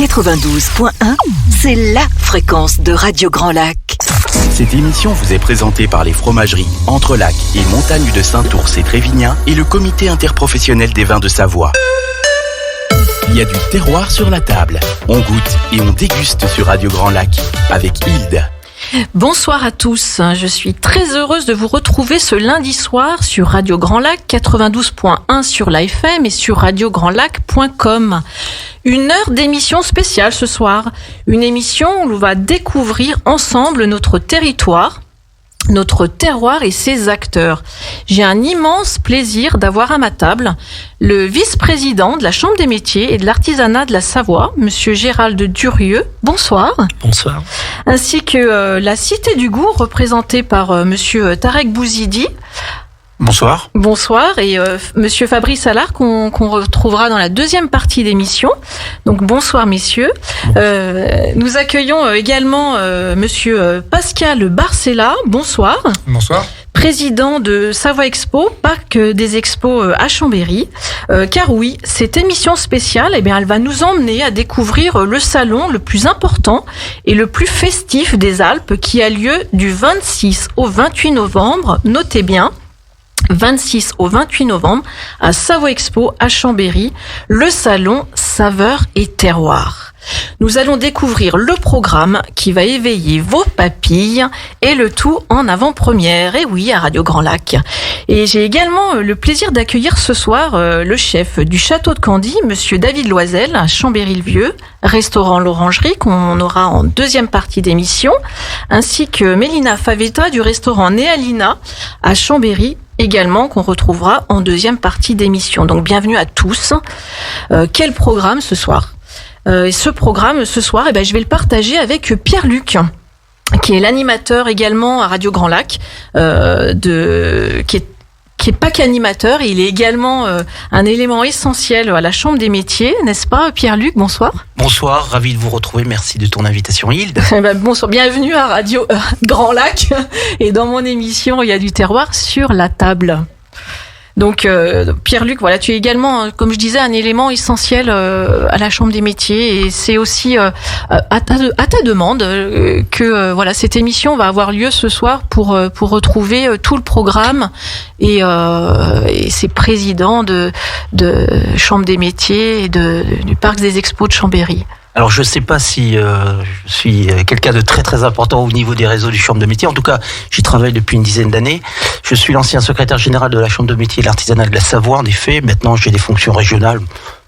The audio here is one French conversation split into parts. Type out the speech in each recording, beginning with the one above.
92.1, c'est la fréquence de Radio Grand Lac. Cette émission vous est présentée par les fromageries Entrelac et Montagne de Saint-Ours et Trévignan et le comité interprofessionnel des vins de Savoie. Il y a du terroir sur la table. On goûte et on déguste sur Radio Grand Lac avec Hilde. Bonsoir à tous, je suis très heureuse de vous retrouver ce lundi soir sur Radio Grand Lac 92.1 sur l'AFM et sur radiograndlac.com. Une heure d'émission spéciale ce soir, une émission où l'on va découvrir ensemble notre territoire, notre terroir et ses acteurs. J'ai un immense plaisir d'avoir à ma table le vice-président de la Chambre des métiers et de l'artisanat de la Savoie, monsieur Gérald Durieux. Bonsoir. Bonsoir. Ainsi que la Cité du Goût, représentée par monsieur Tarek Bouzidi. Bonsoir. Bonsoir. Et monsieur Fabrice Allard, qu'on retrouvera dans la deuxième partie d'émission. Donc bonsoir messieurs. Nous accueillons également monsieur Pascal Barcella. Bonsoir. Bonsoir. Président de Savoie Expo, parc des expos à Chambéry. Car oui, cette émission spéciale, elle va nous emmener à découvrir le salon le plus important et le plus festif des Alpes qui a lieu du 26 au 28 novembre. Notez bien. 26 au 28 novembre à Savoie Expo à Chambéry, le salon Saveurs et Terroirs. Nous allons découvrir le programme qui va éveiller vos papilles et le tout en avant-première, et oui, à Radio Grand Lac. Et j'ai également le plaisir d'accueillir ce soir le chef du Château de Candy, monsieur David Loisel, à Chambéry-le-Vieux, restaurant l'Orangerie qu'on aura en deuxième partie d'émission, ainsi que Mélina Favetta du restaurant Néalina à Chambéry, également qu'on retrouvera en deuxième partie d'émission. Donc bienvenue à tous. Quel programme ce soir ? Et ce programme ce soir, je vais le partager avec Pierre-Luc, qui est l'animateur également à Radio Grand Lac, qui est pas qu'animateur, il est également un élément essentiel à la Chambre des métiers, n'est-ce pas Pierre-Luc ? Bonsoir. Bonsoir, ravi de vous retrouver, merci de ton invitation Hilde. Bonsoir, bienvenue à Radio Grand Lac, et dans mon émission, il y a du terroir sur la table. Donc Pierre-Luc, voilà, tu es également, comme je disais, un élément essentiel à la Chambre des métiers, et c'est aussi à ta demande que voilà, cette émission va avoir lieu ce soir pour retrouver tout le programme et ses présidents de Chambre des métiers et du parc des expos de Chambéry. Alors je ne sais pas si je suis quelqu'un de très très important au niveau des réseaux du Chambre de métier. En tout cas, j'y travaille depuis une dizaine d'années. Je suis l'ancien secrétaire général de la Chambre de métier et de l'artisanat de la Savoie. En effet, maintenant j'ai des fonctions régionales,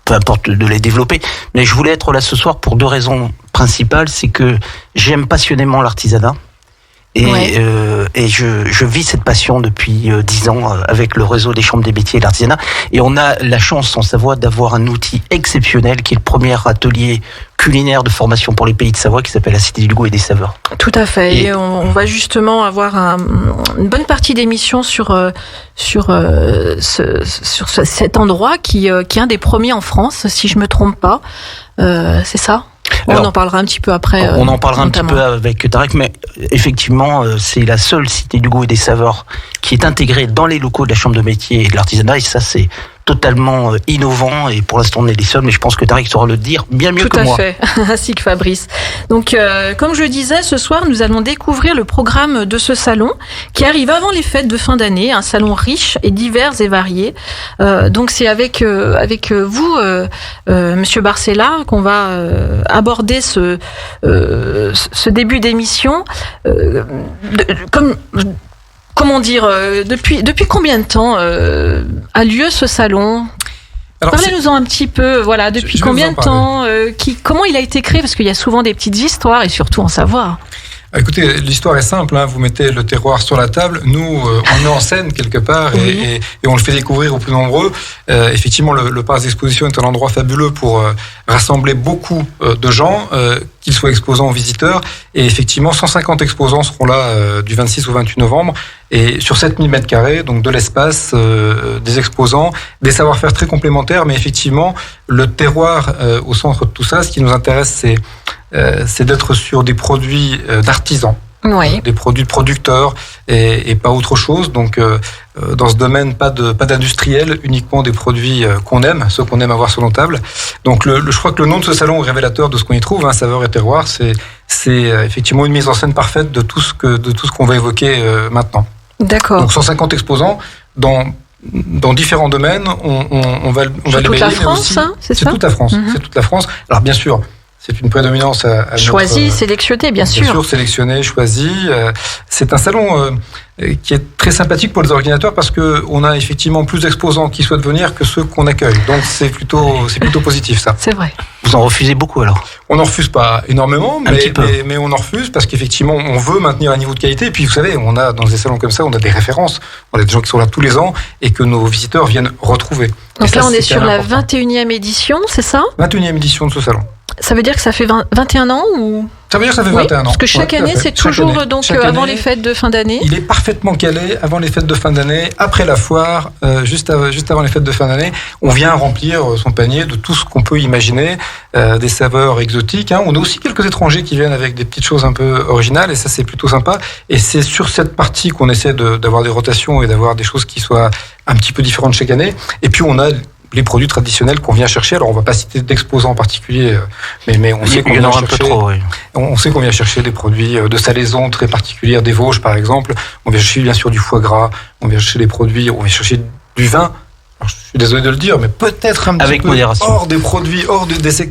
peu importe de les développer. Mais je voulais être là ce soir pour deux raisons principales. C'est que j'aime passionnément l'artisanat. Et je vis cette passion depuis 10 ans avec le réseau des chambres des métiers et de l'artisanat. Et on a la chance en Savoie d'avoir un outil exceptionnel qui est le premier atelier culinaire de formation pour les pays de Savoie qui s'appelle la Cité du Goût et des Saveurs. Tout à fait. Et on va justement avoir une bonne partie d'émission sur cet endroit qui est un des premiers en France, si je me trompe pas. C'est ça ? Alors, on en parlera un petit peu après. On en parlera notamment. Un petit peu avec Tarek, mais effectivement, c'est la seule Cité du Goût et des Saveurs qui est intégrée dans les locaux de la Chambre de métier et de l'artisanat, et ça, c'est totalement innovant, et pour l'instant on est les seuls, mais je pense que Tarek saura le dire bien mieux que moi. Tout à fait, ainsi que Fabrice. Donc comme je disais, ce soir nous allons découvrir le programme de ce salon qui arrive avant les fêtes de fin d'année, un salon riche et divers et varié. Donc c'est avec vous, monsieur Barcella, qu'on va aborder ce début d'émission. Comment dire, depuis combien de temps a lieu ce salon ? Alors, parlez-nous-en un petit peu, voilà, depuis combien de temps, comment il a été créé, parce qu'il y a souvent des petites histoires, et surtout en savoir. Écoutez, l'histoire est simple, vous mettez le terroir sur la table, nous on met en scène quelque part et on le fait découvrir aux plus nombreux. Effectivement, le parc d'exposition est un endroit fabuleux pour rassembler beaucoup de gens, qu'ils soient exposants ou visiteurs, et effectivement 150 exposants seront là du 26 au 28 novembre, et sur 7000 m², donc de l'espace, des exposants, des savoir-faire très complémentaires, mais effectivement le terroir au centre de tout ça. Ce qui nous intéresse, c'est d'être sur des produits d'artisans. Oui. des produits de producteurs et pas autre chose. Donc, dans ce domaine, pas d'industriel, uniquement des produits qu'on aime, ceux qu'on aime avoir sur nos tables. Donc, je crois que le nom de ce salon est révélateur de ce qu'on y trouve, Saveurs et terroirs. C'est effectivement une mise en scène parfaite de tout ce qu'on va évoquer maintenant. D'accord. Donc, 150 exposants dans différents domaines. On va c'est les toute la mêler, France, aussi, hein, c'est ça? C'est toute la France. C'est toute la France. Alors, bien sûr, c'est une prédominance à choisi, sélectionné, bien sûr. Bien sûr, sélectionné, choisi. C'est un salon qui est très sympathique pour les organisateurs parce que on a effectivement plus d'exposants qui souhaitent venir que ceux qu'on accueille. Donc c'est plutôt positif, ça. C'est vrai. Vous en refusez beaucoup alors? On n'en refuse pas énormément, mais on en refuse parce qu'effectivement on veut maintenir un niveau de qualité. Et puis vous savez, on a dans des salons comme ça, on a des références, on a des gens qui sont là tous les ans et que nos visiteurs viennent retrouver. Donc là, on est sur la 21e édition, c'est ça? 21e édition de ce salon. Ça veut dire que ça fait 21 ans ou... Ça veut dire que ça fait 21 ans. Parce que chaque année, c'est toujours avant les fêtes de fin d'année. Il est parfaitement calé avant les fêtes de fin d'année, après la foire, juste avant les fêtes de fin d'année. On vient remplir son panier de tout ce qu'on peut imaginer, des saveurs exotiques. On a aussi quelques étrangers qui viennent avec des petites choses un peu originales et ça, c'est plutôt sympa. Et c'est sur cette partie qu'on essaie d'avoir des rotations et d'avoir des choses qui soient un petit peu différentes chaque année. Et puis, on a les produits traditionnels qu'on vient chercher. Alors, on va pas citer d'exposants en particulier, mais on sait qu'on vient chercher. Un peu trop, oui. On sait qu'on vient chercher des produits de salaison très particulières, des Vosges, par exemple. On vient chercher, bien sûr, du foie gras. On vient chercher on vient chercher du vin. Alors, je suis désolé de le dire, mais peut-être un petit peu modération. Hors des produits,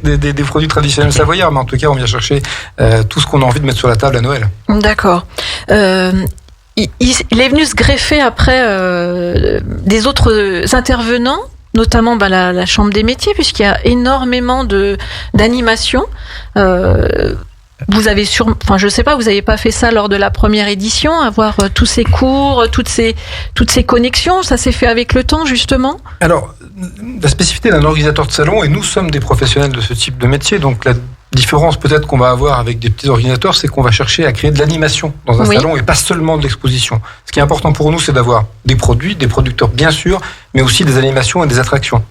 des produits traditionnels savoyards. Mais en tout cas, on vient chercher tout ce qu'on a envie de mettre sur la table à Noël. D'accord. Il est venu se greffer après des autres intervenants, notamment la Chambre des métiers, puisqu'il y a énormément d'animations. Vous avez je sais pas, vous n'avez pas fait ça lors de la première édition, avoir tous ces cours, toutes ces connexions, ça s'est fait avec le temps justement? Alors, la spécificité d'un organisateur de salon, et nous sommes des professionnels de ce type de métier, donc la différence peut-être qu'on va avoir avec des petits organisateurs, c'est qu'on va chercher à créer de l'animation dans un salon et pas seulement de l'exposition. Ce qui est important pour nous, c'est d'avoir des produits, des producteurs bien sûr, mais aussi des animations et des attractions.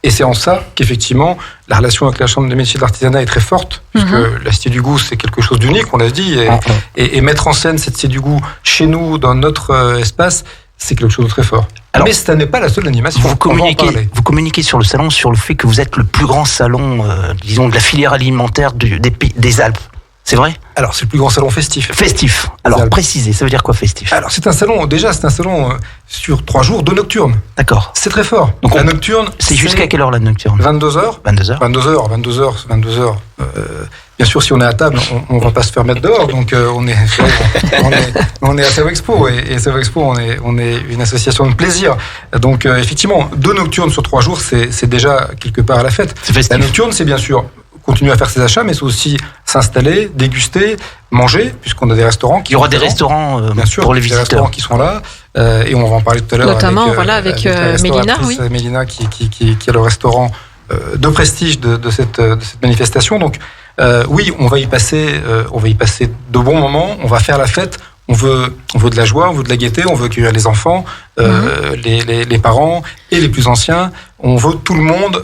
Et c'est en ça qu'effectivement, la relation avec la Chambre des métiers de l'artisanat est très forte, puisque la Cité du Goût, c'est quelque chose d'unique, on l'a dit, et mettre en scène cette Cité du Goût chez nous, dans notre espace, c'est quelque chose de très fort. Alors, mais ce n'est pas la seule animation. Vous communiquez sur le salon, sur le fait que vous êtes le plus grand salon, disons, de la filière alimentaire des Alpes. C'est vrai? Alors, c'est le plus grand salon festif. Festif. Alors, précisez, ça veut dire quoi festif? Alors, c'est un salon sur 3 jours, 2 nocturnes. D'accord. C'est très fort. Donc, la nocturne. C'est jusqu'à quelle heure la nocturne? 22h. 22h. Bien sûr, si on est à table, on va pas se faire mettre dehors. Donc, on est à Savoie Expo. Et Savoie Expo, on est une association de plaisir. Donc, effectivement, 2 nocturnes sur 3 jours, c'est déjà quelque part à la fête. C'est festif. La nocturne, c'est bien sûr continuer à faire ses achats, mais c'est aussi s'installer, déguster, manger, puisqu'on a des restaurants. Il y aura des restaurants bien sûr, pour les visiteurs. Des restaurants qui sont là, et on va en parler tout à l'heure. Notamment, avec Mélina, Mélina qui a le restaurant de prestige de cette manifestation. Donc, oui, on va y passer de bons moments. On va faire la fête. On veut de la joie, on veut de la gaieté, on veut accueillir les enfants, les parents et les plus anciens. On veut tout le monde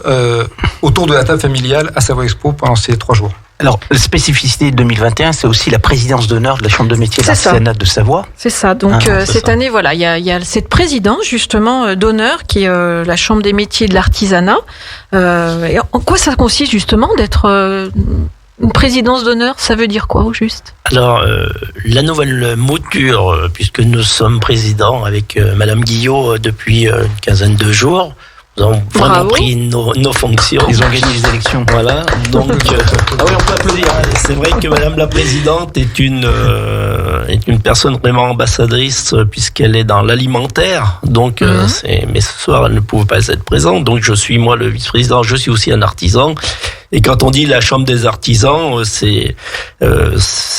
autour de la table familiale à Savoie Expo pendant ces 3 jours. Alors, la spécificité de 2021, c'est aussi la présidence d'honneur de la Chambre de métier de l'artisanat de Savoie. C'est ça. Donc, cette année, voilà, il y a cette présidence, justement, d'honneur, qui est la Chambre des métiers de l'artisanat. Et en quoi ça consiste, justement, d'être une présidence d'honneur? Ça veut dire quoi, au juste? Alors, la nouvelle mouture, puisque nous sommes présidents avec Madame Guillot depuis une quinzaine de jours, nous avons vraiment pris nos fonctions. Ils ont gagné les élections. Voilà. Donc, on peut applaudir. C'est vrai que Madame la Présidente est une personne vraiment ambassadrice puisqu'elle est dans l'alimentaire. Donc, mais ce soir, elle ne pouvait pas être présente. Donc, je suis moi le vice-président. Je suis aussi un artisan. Et quand on dit la Chambre des artisans, c'est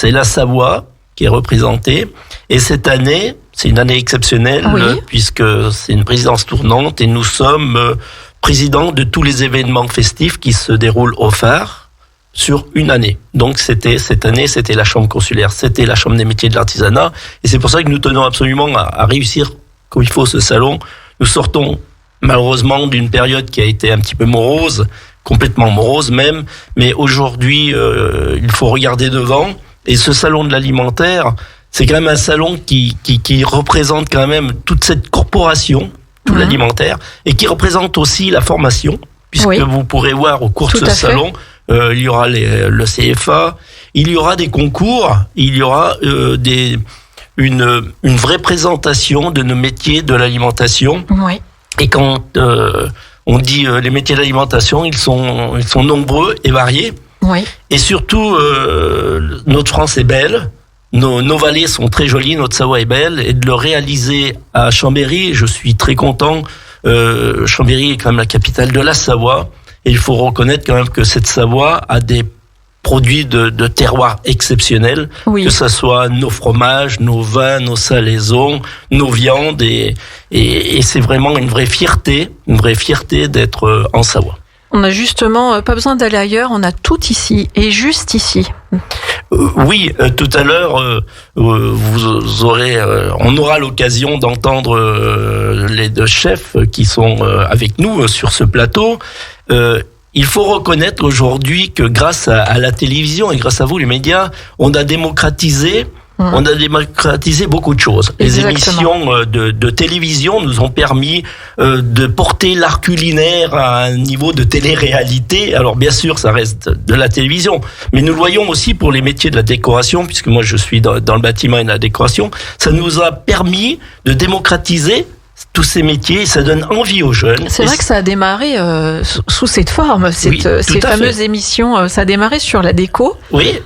la Savoie qui est représentée. Et cette année, c'est une année exceptionnelle puisque c'est une présidence tournante et nous sommes présidents de tous les événements festifs qui se déroulent au phare sur une année. Donc cette année, c'était la Chambre consulaire, c'était la Chambre des métiers de l'artisanat et c'est pour ça que nous tenons absolument à réussir comme il faut ce salon. Nous sortons malheureusement d'une période qui a été un petit peu morose, complètement morose même, mais aujourd'hui, il faut regarder devant. Et ce salon de l'alimentaire, c'est quand même un salon qui représente quand même toute cette corporation, tout l'alimentaire, et qui représente aussi la formation, puisque vous pourrez voir au cours de ce salon, il y aura le CFA, il y aura des concours, il y aura une vraie présentation de nos métiers de l'alimentation. Oui. Et quand on dit les métiers de l'alimentation, ils sont nombreux et variés. Oui. Et surtout, notre France est belle. Nos vallées sont très jolies, notre Savoie est belle, et de le réaliser à Chambéry, je suis très content. Chambéry est quand même la capitale de la Savoie, et il faut reconnaître quand même que cette Savoie a des produits de terroir exceptionnels, que ce soit nos fromages, nos vins, nos salaisons, nos viandes, et c'est vraiment une vraie fierté d'être en Savoie. On a justement pas besoin d'aller ailleurs, on a tout ici, et juste ici. Oui, tout à l'heure, on aura l'occasion d'entendre les deux chefs qui sont avec nous sur ce plateau. Il faut reconnaître aujourd'hui que grâce à la télévision et grâce à vous, les médias, on a démocratisé beaucoup de choses. Les émissions de télévision nous ont permis de porter l'art culinaire à un niveau de télé-réalité. Alors bien sûr, ça reste de la télévision, mais nous le voyons aussi pour les métiers de la décoration, puisque moi je suis dans le bâtiment et la décoration. Ça nous a permis de démocratiser tous ces métiers, ça donne envie aux jeunes. C'est vrai que ça a démarré sous cette forme, ces fameuses émissions, ça a démarré sur la déco. Oui.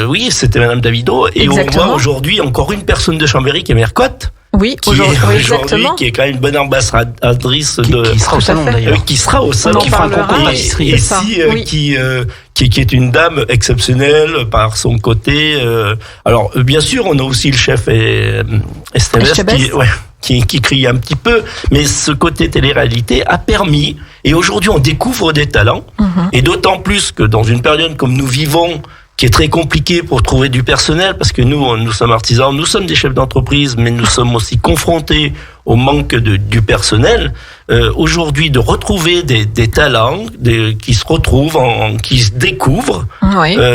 Oui, c'était Madame Davido. Et on voit aujourd'hui encore une personne de Chambéry qui est Mercotte. Oui, aujourd'hui, qui est quand même une bonne ambassadrice qui sera au salon d'ailleurs. Qui sera au salon. Qui fera un concours pâtisserie. Qui est une dame exceptionnelle par son côté. Alors, bien sûr, on a aussi le chef Estevez qui crie un petit peu, mais ce côté télé-réalité a permis, et aujourd'hui on découvre des talents, et d'autant plus que dans une période comme nous vivons, qui est très compliqué pour trouver du personnel, parce que nous sommes artisans, nous sommes des chefs d'entreprise, mais nous sommes aussi confrontés au manque du personnel. Aujourd'hui, de retrouver des talents qui se retrouvent, qui se découvrent,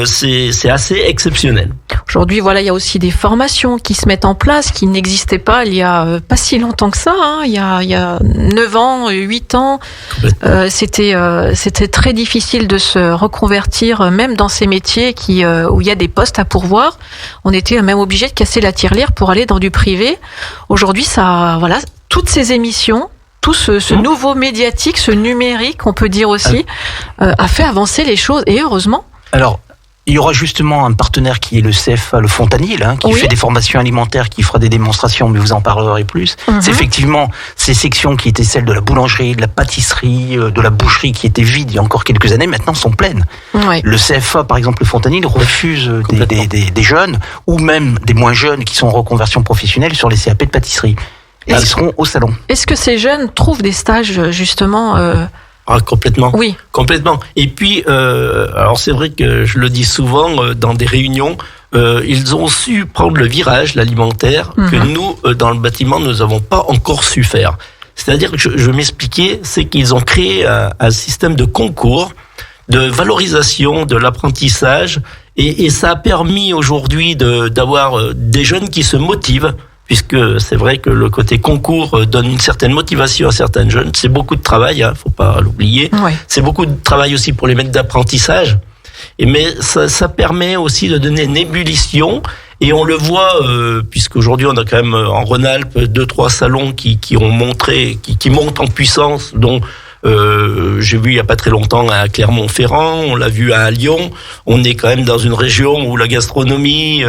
c'est assez exceptionnel. Aujourd'hui, il y a aussi des formations qui se mettent en place, qui n'existaient pas il y a pas si longtemps que ça. Il y a 9 ans, 8 ans, c'était très difficile de se reconvertir, même dans ces métiers où il y a des postes à pourvoir. On était même obligé de casser la tirelire pour aller dans du privé. Aujourd'hui, toutes ces émissions, tout ce nouveau médiatique, ce numérique, on peut dire aussi, a fait avancer les choses, et heureusement. Alors, il y aura justement un partenaire qui est le CFA, le Fontanil, qui fait des formations alimentaires, qui fera des démonstrations, mais vous en parlerez plus. C'est effectivement ces sections qui étaient celles de la boulangerie, de la pâtisserie, de la boucherie, qui étaient vides il y a encore quelques années, maintenant sont pleines. Le CFA, par exemple, le Fontanil, refuse des jeunes, ou même des moins jeunes qui sont en reconversion professionnelle sur les CAP de pâtisserie. Et ils seront au salon. Est-ce que ces jeunes trouvent des stages, justement complètement. Oui. Complètement. Et puis, alors c'est vrai que je le dis souvent dans des réunions, ils ont su prendre le virage, l'alimentaire, que nous, dans le bâtiment, nous n'avons pas encore su faire. C'est-à-dire que je m'expliquais, c'est qu'ils ont créé un système de concours, de valorisation de l'apprentissage, et ça a permis aujourd'hui d'avoir des jeunes qui se motivent, puisque c'est vrai que le côté concours donne une certaine motivation à certains jeunes. C'est beaucoup de travail, faut pas l'oublier. C'est beaucoup de travail aussi pour les maîtres d'apprentissage. Mais ça permet aussi de donner une ébullition. Et on le voit, puisqu'aujourd'hui on a quand même en Rhône-Alpes 2-3 salons qui ont montré, qui montent en puissance, dont j'ai vu il y a pas très longtemps à Clermont-Ferrand, on l'a vu à Lyon. On est quand même dans une région où la gastronomie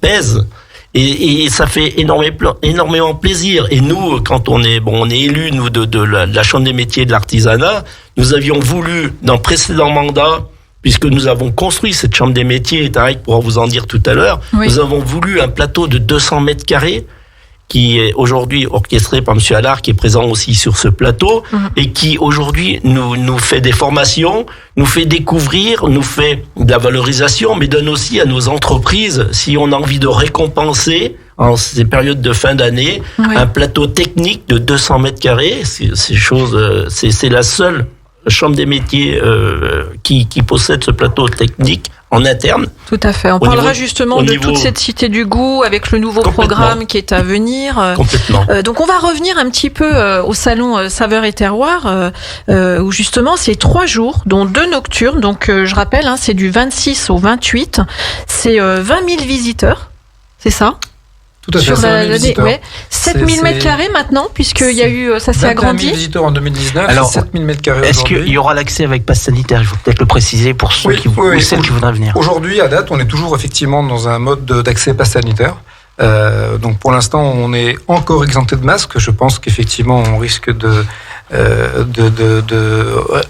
pèse. Et ça fait énormément plaisir. Et nous, quand on est élus, nous, de la Chambre des métiers et de l'artisanat, nous avions voulu, dans le précédent mandat, puisque nous avons construit cette Chambre des métiers, et Tarek pourra vous en dire tout à l'heure, nous avons voulu un plateau de 200 mètres carrés, qui est aujourd'hui orchestré par Monsieur Allard, qui est présent aussi sur ce plateau, et qui aujourd'hui nous fait des formations, nous fait découvrir, nous fait de la valorisation, mais donne aussi à nos entreprises, si on a envie de récompenser en ces périodes de fin d'année, un plateau technique de 200 mètres carrés. C'est la seule Chambre des métiers qui possède ce plateau technique en interne. Tout à fait. On parlera justement de toute cette cité du goût avec le nouveau programme qui est à venir. Complètement. Donc on va revenir un petit peu au salon Saveurs et Terroirs où justement c'est 3 jours, dont 2 nocturnes. Donc je rappelle, c'est du 26 au 28. C'est 20 000 visiteurs, c'est ça ? Tout à fait, sur l'année, 7000 mètres carrés maintenant, puisqu'il y a eu, ça s'est agrandi. 000 visiteurs en 2019, alors, 7000 mètres carrés est-ce aujourd'hui. qu'il y aura l'accès avec passe sanitaire? Il faut peut-être le préciser pour ceux qui voudraient venir. Aujourd'hui, à date, on est toujours effectivement dans un mode d'accès passe sanitaire. Donc pour l'instant, on est encore exempté de masque. Je pense qu'effectivement, on risque de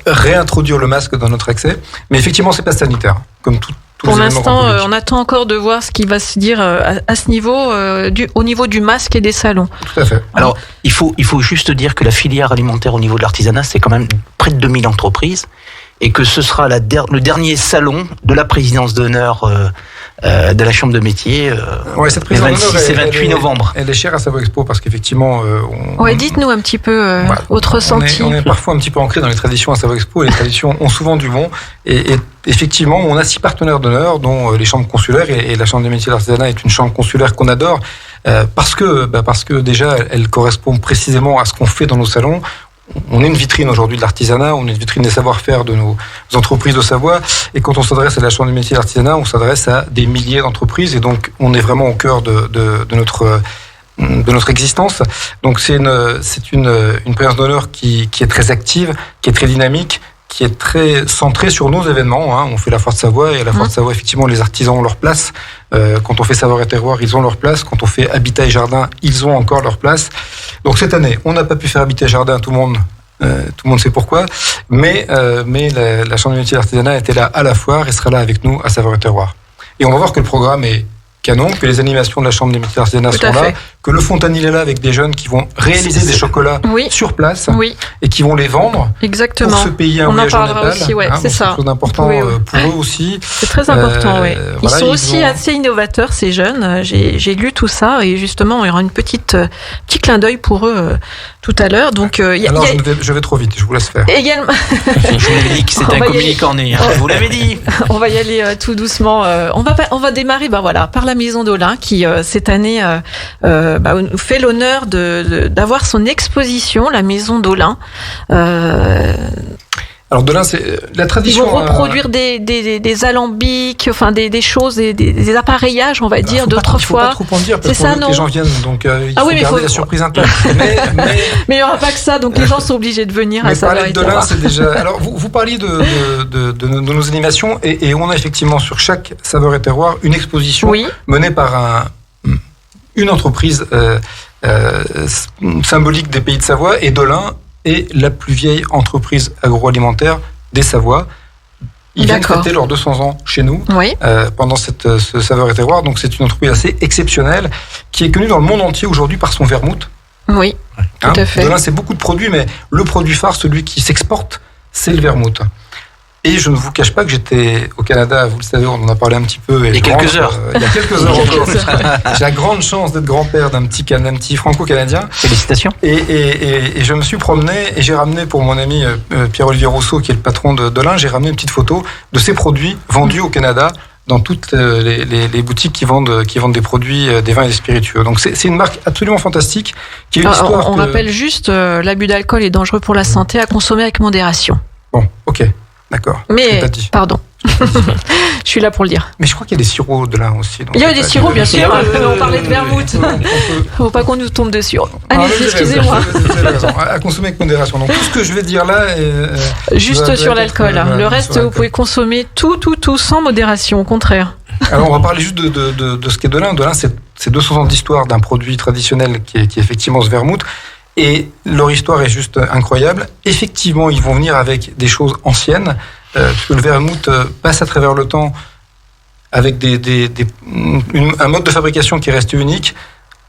réintroduire le masque dans notre accès. Mais effectivement, c'est passe sanitaire, comme tout. Pour l'instant, on attend encore de voir ce qui va se dire à ce niveau, au niveau du masque et des salons. Tout à fait. Alors, il faut juste dire que la filière alimentaire au niveau de l'artisanat, c'est quand même près de 2000 entreprises, et que ce sera le dernier salon de la présidence d'honneur de la Chambre de métier, cette le 26 et 28 novembre. Elle est chère à Savoie Expo parce qu'effectivement... dites-nous un petit peu votre ressenti. On est parfois un petit peu ancré dans les traditions à Savoie Expo. Les traditions ont souvent du bon. Et effectivement, on a 6 partenaires d'honneur, dont les chambres consulaires, et la Chambre des métiers de l'artisanat est une chambre consulaire qu'on adore, parce que déjà, elle correspond précisément à ce qu'on fait dans nos salons. On est une vitrine aujourd'hui de l'artisanat, on est une vitrine des savoir-faire de nos entreprises de Savoie. Et quand on s'adresse à la Chambre des métiers de l'artisanat, on s'adresse à des milliers d'entreprises. Et donc, on est vraiment au cœur de notre existence. Donc, c'est une présence d'honneur qui est très active, qui est très dynamique, qui est très centrée sur nos événements. On fait la Foire de Savoie, et à la Foire de Savoie, effectivement, les artisans ont leur place. Quand on fait Saveurs et Terroirs, ils ont leur place. Quand on fait Habitat et Jardin, ils ont encore leur place. Donc cette année, on n'a pas pu faire Habitat et Jardin, tout le monde sait pourquoi, mais la Chambre des métiers de l'artisanat était là à la foire et sera là avec nous à Saveurs et Terroirs. Et on va voir que le programme est canon, que les animations de la Chambre des métiers de l'artisanat sont là, que le Fontanil est là avec des jeunes qui vont réaliser des chocolats sur place et qui vont les vendre. Exactement. Pour ce pays, on en parlera aussi, c'est ça. C'est quelque chose d'important pour eux aussi. C'est très important, Ils sont aussi assez innovateurs, ces jeunes. J'ai lu tout ça et justement, il y aura une petit clin d'œil pour eux tout à l'heure. Donc, je vais trop vite, je vous laisse faire. Également. Je vous l'avais dit que c'était un communiqué en nez. Je vous l'avais dit. On va y aller tout doucement. On va démarrer, par la Maison d'Olin qui cette année nous fait l'honneur d'avoir son exposition, la Maison d'Olin. Alors Dolin, c'est la tradition. Ils vont reproduire des alambics, enfin des choses, des appareillages, on va dire, d'autrefois. Il faut pas trop en dire parce que les gens viennent, donc il faut garder la surprise intacte. Mais il y aura pas que ça, donc les gens sont obligés de venir à Saveurs et Terroirs. C'est déjà. Alors vous parliez de nos animations et on a effectivement sur chaque Saveurs et Terroirs une exposition menée par une entreprise symbolique des pays de Savoie, et Dolin est la plus vieille entreprise agroalimentaire des Savoies. Ils viennent fêter leurs 200 ans chez nous pendant ce Saveurs et Terroirs. Donc c'est une entreprise assez exceptionnelle qui est connue dans le monde entier aujourd'hui par son vermouth. Oui, tout à fait. Dolin, c'est beaucoup de produits, mais le produit phare, celui qui s'exporte, c'est le vermouth. Et je ne vous cache pas que j'étais au Canada, vous le savez, on en a parlé un petit peu. Il y a quelques heures. Encore. J'ai la grande chance d'être grand-père d'un petit franco-canadien. Félicitations. Et je me suis promené et j'ai ramené pour mon ami Pierre-Olivier Rousseau, qui est le patron de Dolin, j'ai ramené une petite photo de ces produits vendus au Canada dans toutes les boutiques qui vendent des produits, des vins et des spiritueux. Donc c'est une marque absolument fantastique qui a une histoire. On rappelle juste, l'abus d'alcool est dangereux pour la santé, à consommer avec modération. Bon, ok. D'accord. Mais, pardon. Je suis là pour le dire. Mais je crois qu'il y a des sirops de là aussi. Il y a des sirops, bien sûr. On parlait de vermouth. Faut pas qu'on nous tombe dessus. Allez-y, excusez-moi. À consommer avec modération. Donc, tout ce que je vais dire là juste sur l'alcool. Le reste, vous pouvez consommer tout sans modération, au contraire. Alors, on va parler juste de ce qu'est Dolin. Dolin, c'est 200 ans d'histoire d'un produit traditionnel qui est effectivement ce vermouth. Et leur histoire est juste incroyable. Effectivement, ils vont venir avec des choses anciennes, puisque le vermouth passe à travers le temps avec un mode de fabrication qui reste unique.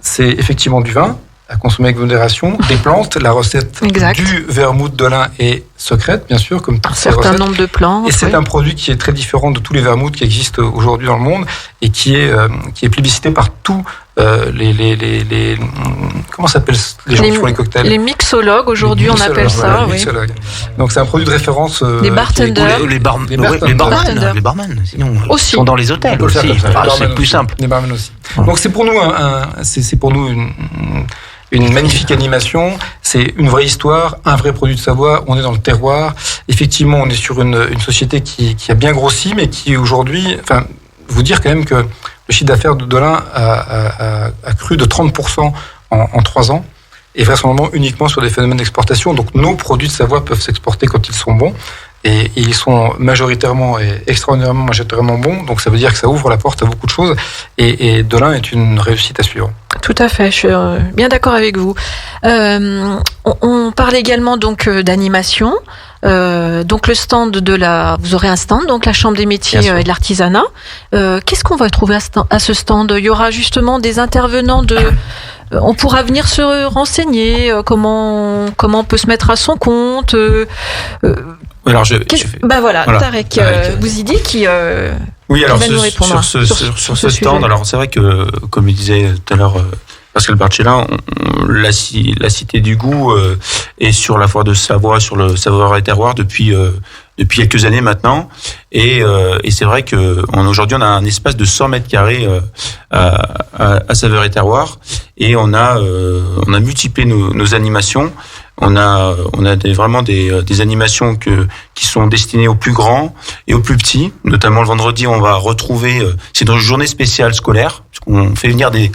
C'est effectivement du vin, à consommer avec modération, des plantes. La recette du vermouth Dolin est secrète, bien sûr, comme toutes ces recettes. Un certain nombre de plantes. Et c'est un produit qui est très différent de tous les vermouths qui existent aujourd'hui dans le monde et qui est plébiscité par tous comment s'appellent les gens qui font les cocktails? Les mixologues, aujourd'hui, on appelle ça. Oui. Donc c'est un produit de référence. Les bartenders. Les barman, sinon. Aussi. Sont dans les hôtels aussi. C'est plus simple. Les barman aussi. Donc c'est pour nous une magnifique animation, c'est une vraie histoire, un vrai produit de Savoie, on est dans le terroir. Effectivement, on est sur une société qui a bien grossi, mais qui aujourd'hui, vous dire quand même que le chiffre d'affaires de Dolin a cru de 30% en 3 ans, et vraisemblablement uniquement sur des phénomènes d'exportation. Donc nos produits de Savoie peuvent s'exporter quand ils sont bons, et ils sont majoritairement et majoritairement bons, donc ça veut dire que ça ouvre la porte à beaucoup de choses, et Dolin est une réussite à suivre. Tout à fait, je suis bien d'accord avec vous. On parle également donc d'animation. Donc le stand vous aurez un stand, donc la Chambre des métiers et de l'artisanat. Qu'est-ce qu'on va trouver à ce stand? Il y aura justement des intervenants on pourra venir se renseigner, comment on peut se mettre à son compte. Alors voilà, Tarek Bouzidi qui oui, alors va nous répondre sur ce stand. Alors c'est vrai que, comme il disait tout à l'heure Pascal Barcella, la Cité du Goût est sur la foire de Savoie, sur le savoir et terroir depuis quelques années maintenant, et c'est vrai que aujourd'hui on a un espace de 100 mètres carrés à Saveur et Terroir, et on a multiplié nos animations. On a vraiment des animations qui sont destinées aux plus grands et aux plus petits. Notamment le vendredi, on va retrouver, c'est une journée spéciale scolaire, puisqu'on fait venir des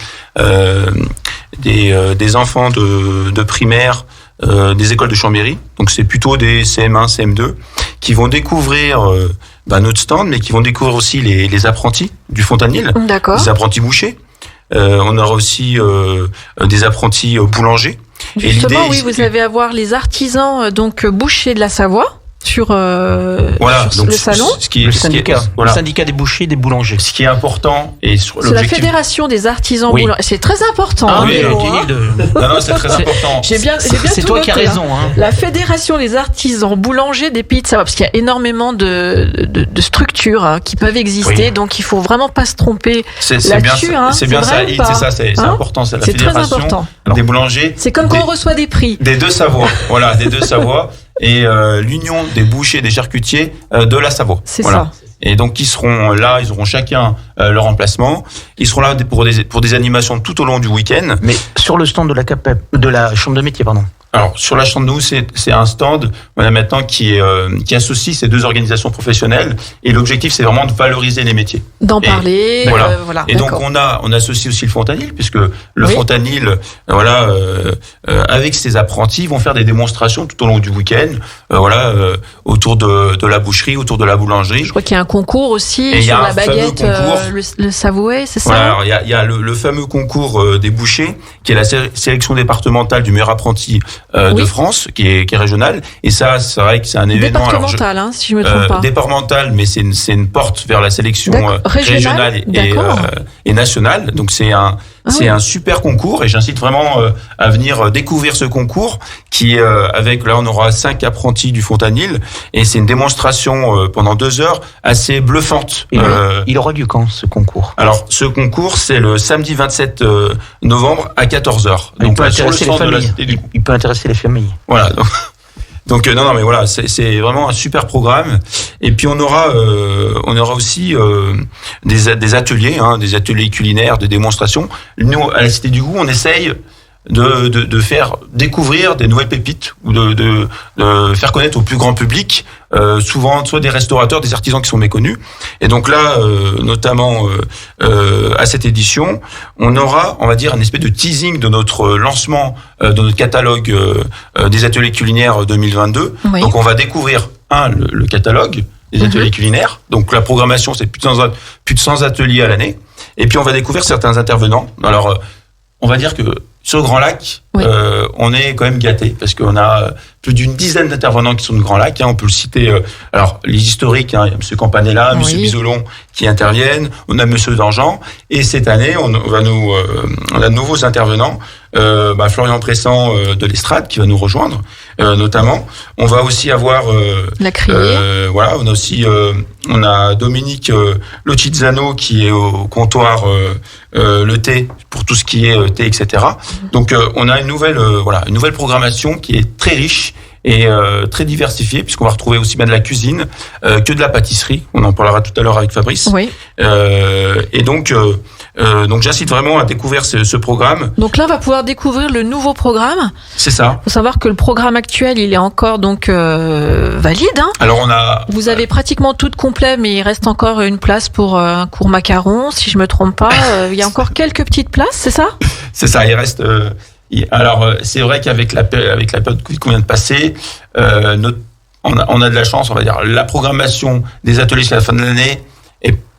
enfants de primaire, des écoles de Chambéry. Donc c'est plutôt des CM1, CM2 qui vont découvrir notre stand, mais qui vont découvrir aussi les apprentis du Fontanil, les apprentis bouchers. On aura aussi des apprentis boulangers. Justement, oui, vous allez avoir les artisans bouchers de la Savoie sur le salon. Le syndicat des bouchers et des boulangers. Ce qui est important, et sur c'est la fédération des artisans boulangers. C'est très important. Non, c'est très important. C'est toi qui as raison. La fédération des artisans boulangers des Pays de Savoie, parce qu'il y a énormément de structures qui peuvent exister, donc il faut vraiment pas se tromper là-dessus. C'est bien ça, c'est important. C'est la fédération des boulangers. C'est comme quand on reçoit des prix. Des deux Savoies, des deux Savoies. Et l'union des bouchers et des charcutiers de la Savoie. C'est ça. Et donc ils seront là, ils auront chacun leur emplacement. Ils seront là pour des animations tout au long du week-end. Mais sur le stand de la Chambre de métier, pardon. Alors sur la Chambre de nous, c'est un stand maintenant qui associe ces deux organisations professionnelles, et l'objectif c'est vraiment de valoriser les métiers, d'en parler. Voilà. Et donc on associe aussi le Fontanil, puisque le Fontanil, avec ses apprentis, vont faire des démonstrations tout au long du week-end, autour de la boucherie, autour de la boulangerie. Je crois qu'il y a un concours aussi et sur la baguette, le Savoie, c'est ça? Alors il y a le fameux concours des bouchers, qui est la sélection départementale du meilleur apprenti de France, qui est régional, et ça, c'est vrai que c'est un événement départemental, si je me trompe pas. Départemental, mais c'est une porte vers la sélection régionale et nationale. Donc c'est un super concours, et j'incite vraiment à venir découvrir ce concours qui est on aura 5 apprentis du Fontanil, et c'est une démonstration pendant 2 heures assez bluffante. Il aura lieu quand, ce concours? Alors ce concours, c'est le samedi 27 novembre à 14h. Donc sur le centre de la Cité du Goût. Il peut intéresser les familles. Voilà. Donc non mais voilà, c'est vraiment un super programme. Et puis on aura aussi des ateliers, des ateliers culinaires, des démonstrations. Nous, à la Cité du Goût, on essaye de faire découvrir des nouvelles pépites, ou de faire connaître au plus grand public, souvent soit des restaurateurs, des artisans qui sont méconnus. Et donc là, notamment à cette édition, on aura, on va dire, un espèce de teasing de notre lancement de notre catalogue des ateliers culinaires 2022. Oui. Donc on va découvrir le catalogue des ateliers culinaires. Donc la programmation, c'est plus de 100 ateliers à l'année. Et puis on va découvrir certains intervenants. Alors on va dire que sur le Grand Lac, on est quand même gâté, parce qu'on a plus d'une dizaine d'intervenants qui sont du Grand Lac. On peut le citer. Alors les historiques, il y a M. Campanella, M. Bisolon qui interviennent. On a M. Dangean. Et cette année, on a de nouveaux intervenants. Florian Pressant de l'Estrade qui va nous rejoindre, notamment. On va aussi avoir la Criée. on a aussi on a Dominique Locizzano qui est au comptoir le thé pour tout ce qui est thé, etc. Donc on a une nouvelle programmation qui est très riche et très diversifiée, puisqu'on va retrouver aussi bien de la cuisine que de la pâtisserie. On en parlera tout à l'heure avec Fabrice. Oui. Et donc j'incite vraiment à découvrir ce programme. Donc là, on va pouvoir découvrir le nouveau programme. C'est ça. Il faut savoir que le programme actuel, il est encore donc valide. Hein. Alors Vous avez pratiquement tout complet, mais il reste encore une place pour un cours macaron, si je me trompe pas. Il y a encore quelques petites places, c'est ça ? C'est ça. Il reste. Alors c'est vrai qu'avec la période Covid qu'on vient de passer, on a de la chance, on va dire. La programmation des ateliers jusqu'à la fin de l'année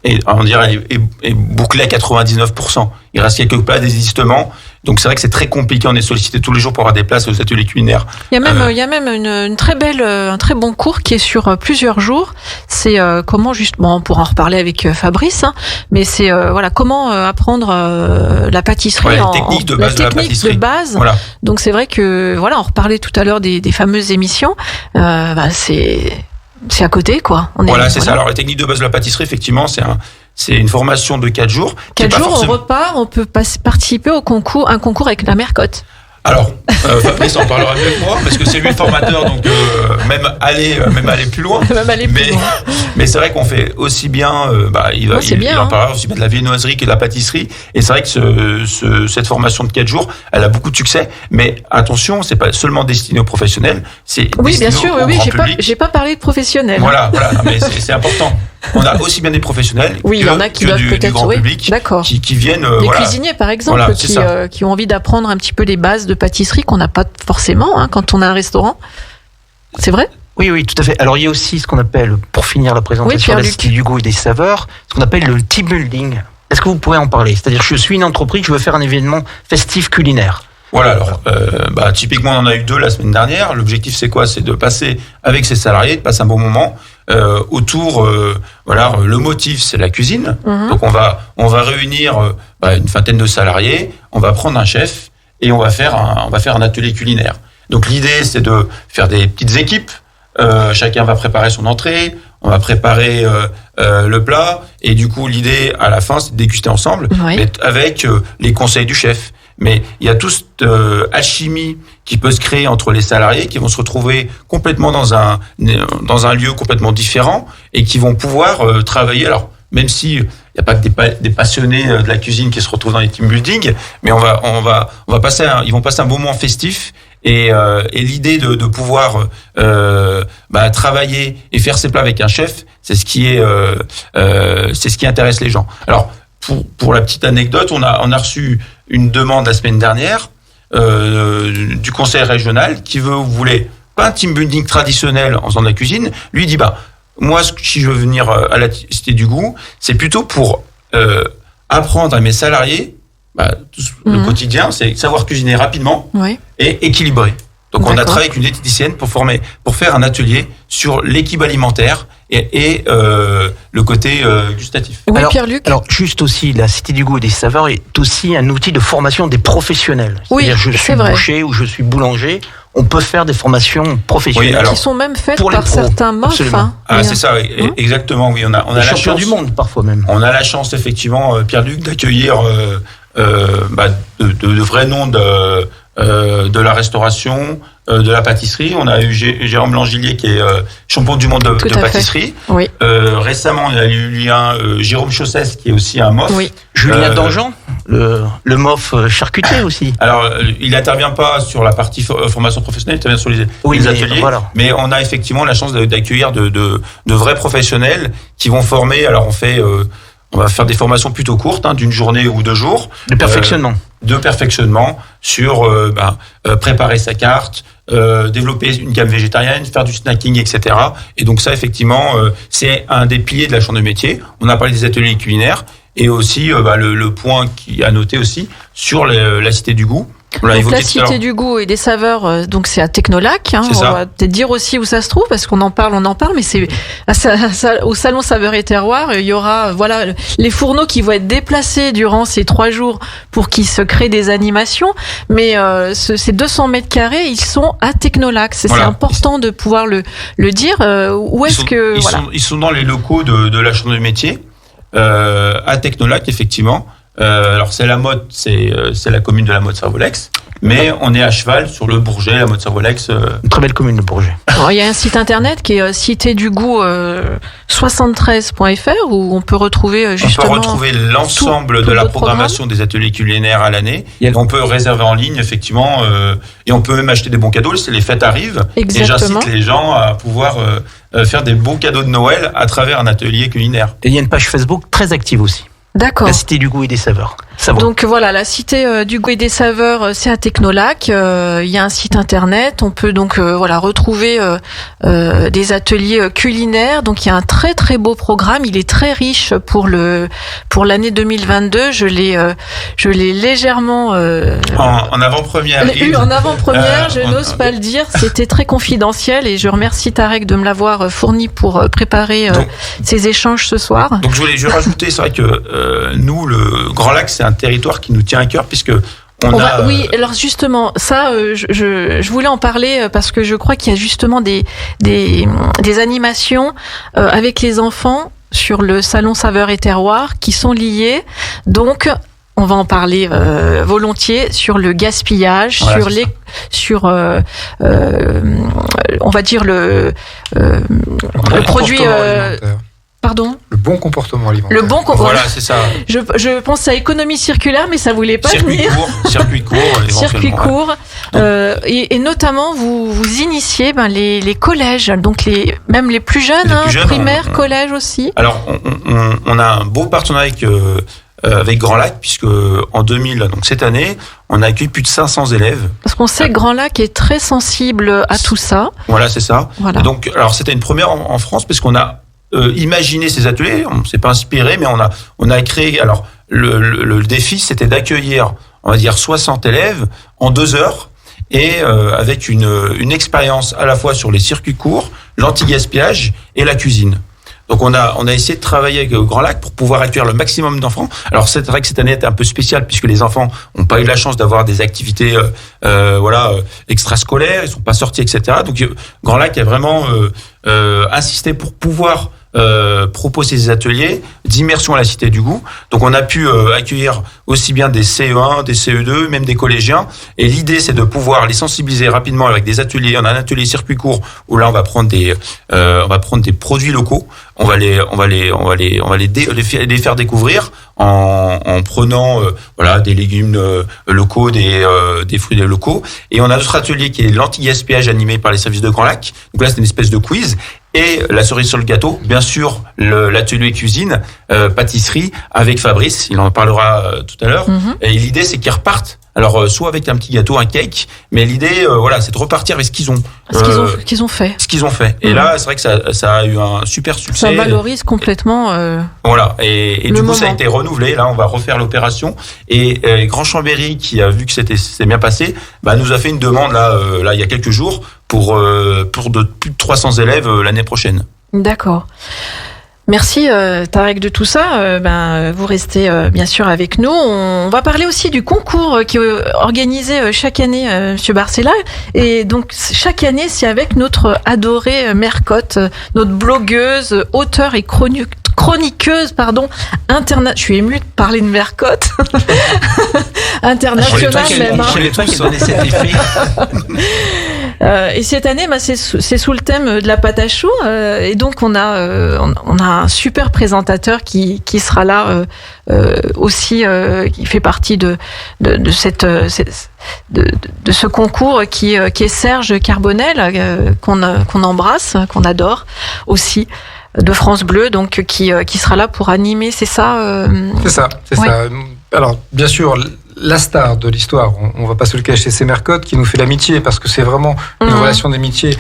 est bouclée à 99%. Il reste quelques places d'existement. Donc c'est vrai que c'est très compliqué. On est sollicité tous les jours pour avoir des places aux ateliers culinaires. Il y a même une très belle, un très bon cours qui est sur plusieurs jours. C'est comment justement, on pourra en reparler avec Fabrice, hein, mais c'est comment apprendre la pâtisserie, la technique de base de la pâtisserie. Voilà. Donc c'est vrai que on reparlait tout à l'heure des fameuses émissions. C'est à côté, quoi. C'est ça. Alors, la technique de base de la pâtisserie, effectivement, c'est une formation de 4 jours. 4 jours, on repart, on peut participer un concours avec la Mercotte. Alors, Fabrice en parlera mieux que moi, parce que c'est lui le formateur, donc même aller plus loin. Mais c'est vrai qu'on fait aussi bien, il en parlera aussi bien de la viennoiserie que de la pâtisserie. Et c'est vrai que cette formation de 4 jours, elle a beaucoup de succès. Mais attention, c'est pas seulement destiné aux professionnels, c'est destiné au grand public. J'ai pas parlé de professionnels. Voilà, non, mais c'est important. On a aussi bien des professionnels il y en a qui doivent du grand public qui viennent. Des cuisiniers, par exemple, qui ont envie d'apprendre un petit peu les bases de pâtisserie qu'on n'a pas forcément quand on a un restaurant. C'est vrai ? Oui, tout à fait. Alors, il y a aussi ce qu'on appelle, pour finir la présentation de la Cité du goût et des saveurs, ce qu'on appelle le team building. Est-ce que vous pourrez en parler ? C'est-à-dire, je suis une entreprise, je veux faire un événement festif culinaire. Voilà, alors, typiquement, on en a eu 2 la semaine dernière. L'objectif, c'est quoi ? C'est de passer avec ses salariés, de passer un bon moment. Autour, le motif, c'est la cuisine. Donc, on va réunir une vingtaine de salariés. On va prendre un chef et on va faire un atelier culinaire. Donc, l'idée, c'est de faire des petites équipes. Chacun va préparer son entrée. On va préparer le plat. Et du coup, l'idée, à la fin, c'est de déguster ensemble, mais avec les conseils du chef. Mais il y a toute cette alchimie qui peut se créer entre les salariés qui vont se retrouver complètement dans un lieu complètement différent et qui vont pouvoir travailler. Alors, même si il n'y a pas que des passionnés de la cuisine qui se retrouvent dans les team building, mais ils vont passer un bon moment festif. Et l'idée de pouvoir travailler et faire ses plats avec un chef, c'est ce qui intéresse les gens. Alors, pour la petite anecdote, on a reçu une demande la semaine dernière du conseil régional qui voulait pas un team building traditionnel en faisant de la cuisine. Lui dit moi si je veux venir à la Cité du Goût, c'est plutôt pour apprendre à mes salariés le quotidien, c'est savoir cuisiner rapidement et équilibrer. Donc on a travaillé avec une diététicienne pour faire un atelier sur l'équipe alimentaire et le côté gustatif. Oui, Pierre-Luc. Alors juste aussi, la Cité du Goût et des saveurs est aussi un outil de formation des professionnels. C'est-à-dire je suis boucher ou je suis boulanger, on peut faire des formations professionnelles. Qui sont même faites par certains MOF. C'est ça, exactement. Oui, on a la chance du monde parfois même. On a la chance effectivement, Pierre-Luc, d'accueillir de vrais noms de la restauration, de la pâtisserie. On a eu Jérôme Langillier qui est champion du monde de pâtisserie. Oui. Récemment, on a eu Jérôme Chaussès qui est aussi un MOF. Oui. Julien Dangean, le MOF charcutier aussi. Alors, il n'intervient pas sur la partie formation professionnelle, il intervient sur les ateliers. Mais on a effectivement la chance d'accueillir de vrais professionnels qui vont former. Alors, on va faire des formations plutôt courtes, d'une journée ou 2 jours. De perfectionnement sur préparer sa carte, développer une gamme végétarienne, faire du snacking, etc. Et donc ça, effectivement, c'est un des piliers de la chambre de métier. On a parlé des ateliers culinaires et aussi le point qui a noté aussi sur la Cité du Goût. Donc la Cité du goût et des saveurs, donc c'est à Technolac. Hein, on va peut-être dire aussi où ça se trouve parce qu'on en parle, mais c'est au Salon Saveurs et Terroirs. Il y aura les fourneaux qui vont être déplacés durant ces 3 jours pour qu'ils se créent des animations. Mais ces 200 mètres carrés, ils sont à Technolac. C'est important de pouvoir le dire. Où est-ce que ils sont dans les locaux de la Chambre de métier à Technolac, effectivement. Alors c'est la Motte, c'est la commune de la Motte-Servolex, mais on est à cheval sur le Bourget, la Motte-Servolex. Une très belle commune, le Bourget. Alors, il y a un site internet qui est citédugoût 73.fr où on peut retrouver justement. On peut retrouver l'ensemble de la programmation des ateliers culinaires à l'année. On peut réserver en ligne, effectivement, et on peut même acheter des bons cadeaux. Les fêtes arrivent. Exactement. Et j'incite les gens à pouvoir faire des beaux cadeaux de Noël à travers un atelier culinaire. Et il y a une page Facebook très active aussi. D'accord. La Cité du goût et des saveurs. Donc voilà, la Cité du goût et des saveurs, c'est à Technolac. Il y a un site internet. On peut donc retrouver des ateliers culinaires. Donc il y a un très très beau programme. Il est très riche pour l'année 2022. Je l'ai légèrement en avant-première. En avant-première, je n'ose pas le dire. C'était très confidentiel et je remercie Tarek de me l'avoir fourni pour préparer ces échanges ce soir. Donc je voulais rajouter, c'est vrai que nous, le Grand Lac, c'est un territoire qui nous tient à cœur puisque oui, alors justement, ça, je voulais en parler parce que je crois qu'il y a justement des animations avec les enfants sur le Salon Saveurs et Terroirs qui sont liées. Donc, on va en parler volontiers sur le gaspillage, on va dire le produit. Pardon ? Le bon comportement alimentaire. Voilà, c'est ça. Je pense à économie circulaire, mais ça voulait pas venir. Circuit court. Et notamment, vous initiez les collèges, donc même les plus jeunes, primaires, collèges aussi. Alors, on a un beau partenariat avec Grand Lac, puisque en 2000, donc cette année, on a accueilli plus de 500 élèves. Parce qu'on sait que Grand Lac est très sensible à tout ça. Voilà, c'est ça. Voilà. Donc, alors c'était une première en France, parce qu'on a imaginer ces ateliers, on ne s'est pas inspiré, mais on a créé. Alors le défi, c'était d'accueillir, on va dire 60 élèves en 2 heures et avec une expérience à la fois sur les circuits courts, l'anti-gaspillage et la cuisine. Donc on a essayé de travailler avec Grand Lac pour pouvoir accueillir le maximum d'enfants. Alors c'est vrai que cette année était un peu spéciale puisque les enfants n'ont pas eu la chance d'avoir des activités extrascolaires, ils sont pas sortis, etc. Donc Grand Lac a vraiment insisté pour pouvoir proposer des ateliers d'immersion à la Cité du goût. Donc on a pu accueillir aussi bien des CE1, des CE2, même des collégiens. Et l'idée, c'est de pouvoir les sensibiliser rapidement avec des ateliers. On a un atelier circuit court où là on va prendre des produits locaux. On va les faire découvrir en prenant des légumes locaux, des fruits locaux. Et on a d'autres ateliers qui est l'anti-gaspillage animé par les services de Grand Lac. Donc là c'est une espèce de quiz. Et la cerise sur le gâteau, bien sûr, l'atelier cuisine, pâtisserie avec Fabrice, il en parlera tout à l'heure. Mm-hmm. Et l'idée, c'est qu'ils repartent. Alors, soit avec un petit gâteau, un cake, mais l'idée, c'est de repartir avec ce qu'ils ont. Ce qu'ils ont fait. Ce qu'ils ont fait. Et là, c'est vrai que ça a eu un super succès. Ça valorise complètement. Voilà. Et du coup, ça a été renouvelé. Là, on va refaire l'opération. Et Grand Chambéry, qui a vu que c'était bien passé, nous a fait une demande là, il y a quelques jours pour de plus de 300 élèves l'année prochaine. D'accord. Merci Tarek de tout ça. Vous restez bien sûr avec nous. On va parler aussi du concours qui est organisé chaque année, Monsieur Barcella. Et donc chaque année, c'est avec notre adorée Mercotte, notre blogueuse, auteure et chroniqueuse, je suis émue de parler de Mercotte. Internationale même. Je savais pas qu'il donnait cet effet. Et cette année, c'est sous le thème de la pâte à choux. Et donc, on a un super présentateur qui sera là aussi, qui fait partie de ce concours qui est Serge Carbonel, qu'on embrasse, qu'on adore aussi, de France Bleu, donc qui sera là pour animer, c'est ça C'est ça. Alors, bien sûr, la star de l'histoire, on va pas se le cacher, c'est Mercotte qui nous fait l'amitié, parce que c'est vraiment une relation d'amitié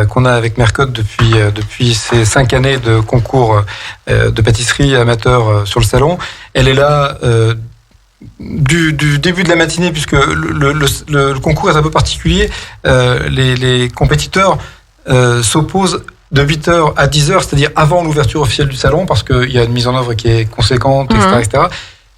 qu'on a avec Mercotte depuis ces 5 années de concours de pâtisserie amateur sur le salon. Elle est là du début de la matinée, puisque le concours est un peu particulier. Les compétiteurs s'opposent de 8h à 10h, c'est-à-dire avant l'ouverture officielle du salon, parce qu'il y a une mise en œuvre qui est conséquente, etc.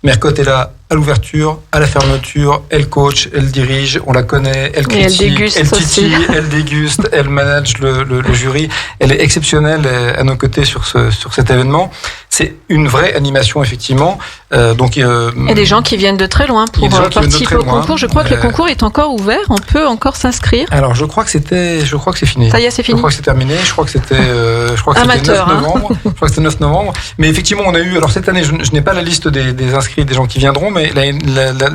Mercotte est là à l'ouverture, à la fermeture, elle coach, elle dirige, on la connaît, elle critique, elle titille, elle déguste, elle manage le jury. Elle est exceptionnelle à nos côtés sur cet événement. C'est une vraie animation, effectivement. Donc, il y a des gens qui viennent de très loin pour participer au concours. Je crois que le concours est encore ouvert. On peut encore s'inscrire. Alors, je crois que c'est fini. Ça y est, c'est fini. Je crois que c'est terminé. Je crois que c'était 9 novembre. Je crois que c'était 9 novembre. Mais effectivement, on a eu, alors cette année, je n'ai pas la liste des inscrits, des gens qui viendront, mais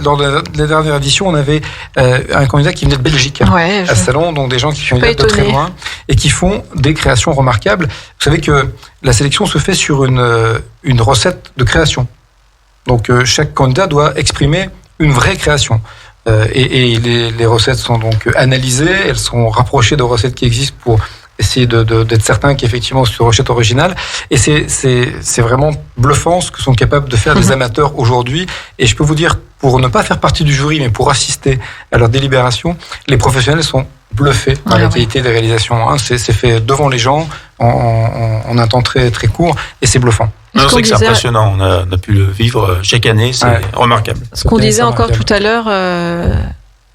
lors de la dernière édition, on avait un candidat qui venait de Belgique à ce salon, donc des gens qui viennent de très loin et qui font des créations remarquables. Vous savez que la sélection se fait sur une recette de création. Donc chaque candidat doit exprimer une vraie création. Et les recettes sont donc analysées, elles sont rapprochées de recettes qui existent pour essayer d'être certain qu'effectivement c'est une recette originale. Et c'est vraiment bluffant ce que sont capables de faire les amateurs aujourd'hui. Et je peux vous dire, pour ne pas faire partie du jury, mais pour assister à leur délibération, les professionnels sont bluffés par la qualité des réalisations. C'est fait devant les gens en un temps très, très court, et c'est bluffant. C'est que c'est impressionnant, on a pu le vivre chaque année, c'est remarquable. Ce qu'on disait encore tout à l'heure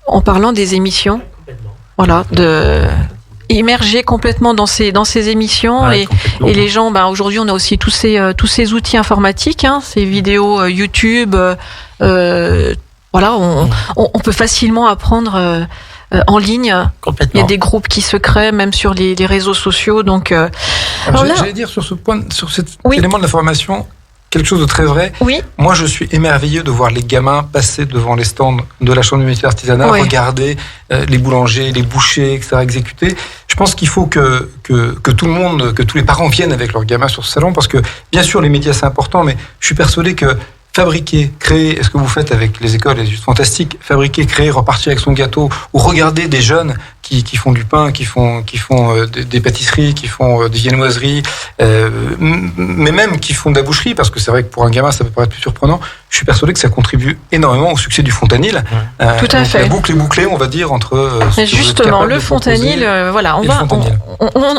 en parlant des émissions, voilà, immerger complètement dans ces émissions et les gens, aujourd'hui on a aussi tous ces outils informatiques, ces vidéos YouTube, on peut facilement apprendre en ligne. Il y a des groupes qui se créent même sur les réseaux sociaux, donc j'allais dire sur ce point, sur cet élément de la formation, quelque chose de très vrai. Oui. Moi, je suis émerveillé de voir les gamins passer devant les stands de la Chambre du métier artisanat, regarder les boulangers, les bouchers, etc. exécuter. Je pense qu'il faut que tout le monde, que tous les parents viennent avec leurs gamins sur ce salon, parce que bien sûr les médias c'est important, mais je suis persuadé que fabriquer, créer, est-ce que vous faites avec les écoles, c'est juste fantastique. Fabriquer, créer, repartir avec son gâteau, ou regarder des jeunes qui font du pain, qui font des pâtisseries, qui font des viennoiseries, mais même qui font de la boucherie, parce que c'est vrai que pour un gamin ça peut paraître plus surprenant. Je suis persuadé que ça contribue énormément au succès du Fontanil. Tout à fait. La boucle est bouclée, on va dire, entre. Justement, le Fontanil,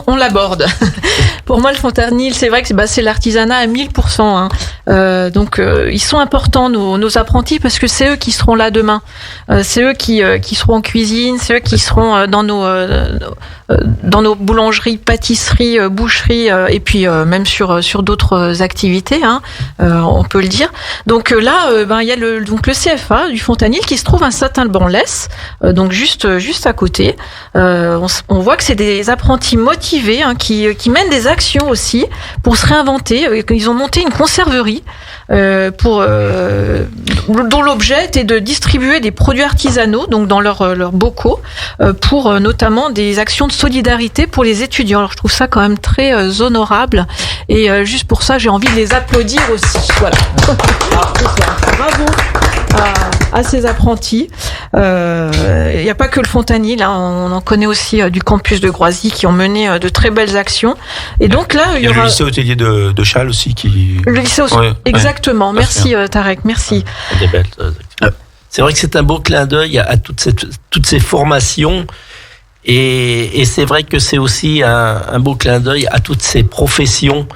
on l'aborde. Pour moi, le Fontanil, c'est vrai que c'est l'artisanat à 1000%. Donc, ils sont importants, nos apprentis, parce que c'est eux qui seront là demain. C'est eux qui seront en cuisine, c'est eux qui seront dans nos boulangeries, pâtisseries, boucheries, et puis même sur d'autres activités, on peut le dire. Donc là, il y a le CFA du Fontanil qui se trouve à Saint-Alban-l'Hesse, donc juste à côté. On voit que c'est des apprentis motivés qui mènent des actions aussi pour se réinventer. Ils ont monté une conserverie dont l'objet était de distribuer des produits artisanaux, donc dans leurs bocaux, pour notamment des actions de solidarité pour les étudiants. Alors je trouve ça quand même très honorable, et juste pour ça j'ai envie de les applaudir aussi. Voilà. Bravo à ces apprentis. Il n'y a pas que le Fontanil, on en connaît aussi du campus de Groisy qui ont mené de très belles actions. Et donc là, il y aura le lycée hôtelier de Châles aussi qui. Le lycée exactement. Merci Tarek, merci. C'est vrai que c'est un beau clin d'œil à toutes ces formations. Et c'est vrai que c'est aussi un beau clin d'œil à toutes ces professions.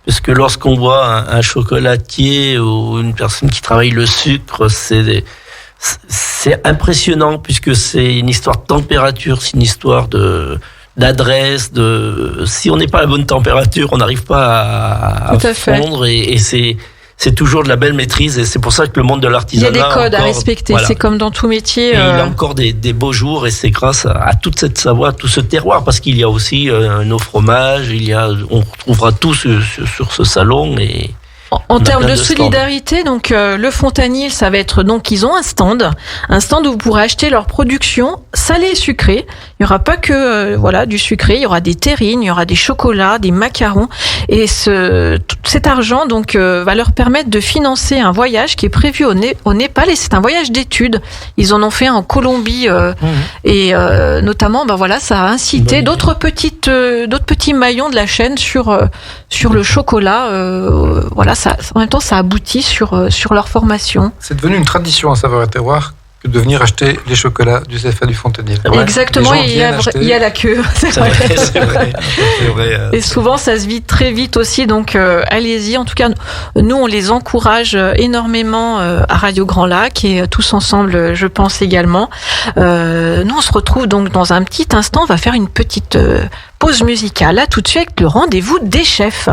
Parce que lorsqu'on voit un chocolatier ou une personne qui travaille le sucre, c'est impressionnant, puisque c'est une histoire de température, c'est une histoire d'adresse, si on n'est pas à la bonne température, on n'arrive pas à fondre, et c'est toujours de la belle maîtrise, et c'est pour ça que le monde de l'artisanat... Il y a des codes à respecter, c'est comme dans tout métier. Et il y a encore des beaux jours, et c'est grâce à toute cette Savoie, à tout ce terroir, parce qu'il y a aussi nos fromages, on retrouvera tout sur ce salon, et... En termes de solidarité, donc le Fontanil, ça va être, donc ils ont un stand où vous pourrez acheter leur production salée et sucrée. Il y aura pas que du sucré, il y aura des terrines, il y aura des chocolats, des macarons, et cet argent donc va leur permettre de financer un voyage qui est prévu au Népal, et c'est un voyage d'études. Ils en ont fait un en Colombie et notamment ça a incité d'autres petits maillons de la chaîne sur le chocolat. en même temps, ça aboutit sur leur formation. C'est devenu une tradition à Saveurs et Terroir que de venir acheter les chocolats du CFA du Fontenil. Exactement, il y a la queue. C'est vrai. C'est vrai. Et souvent, ça se vide très vite aussi, donc allez-y. En tout cas, nous, on les encourage énormément à Radio Grand Lac et tous ensemble, je pense également. Nous, on se retrouve donc dans un petit instant. On va faire une petite pause musicale. Là, tout de suite, avec le rendez-vous des chefs.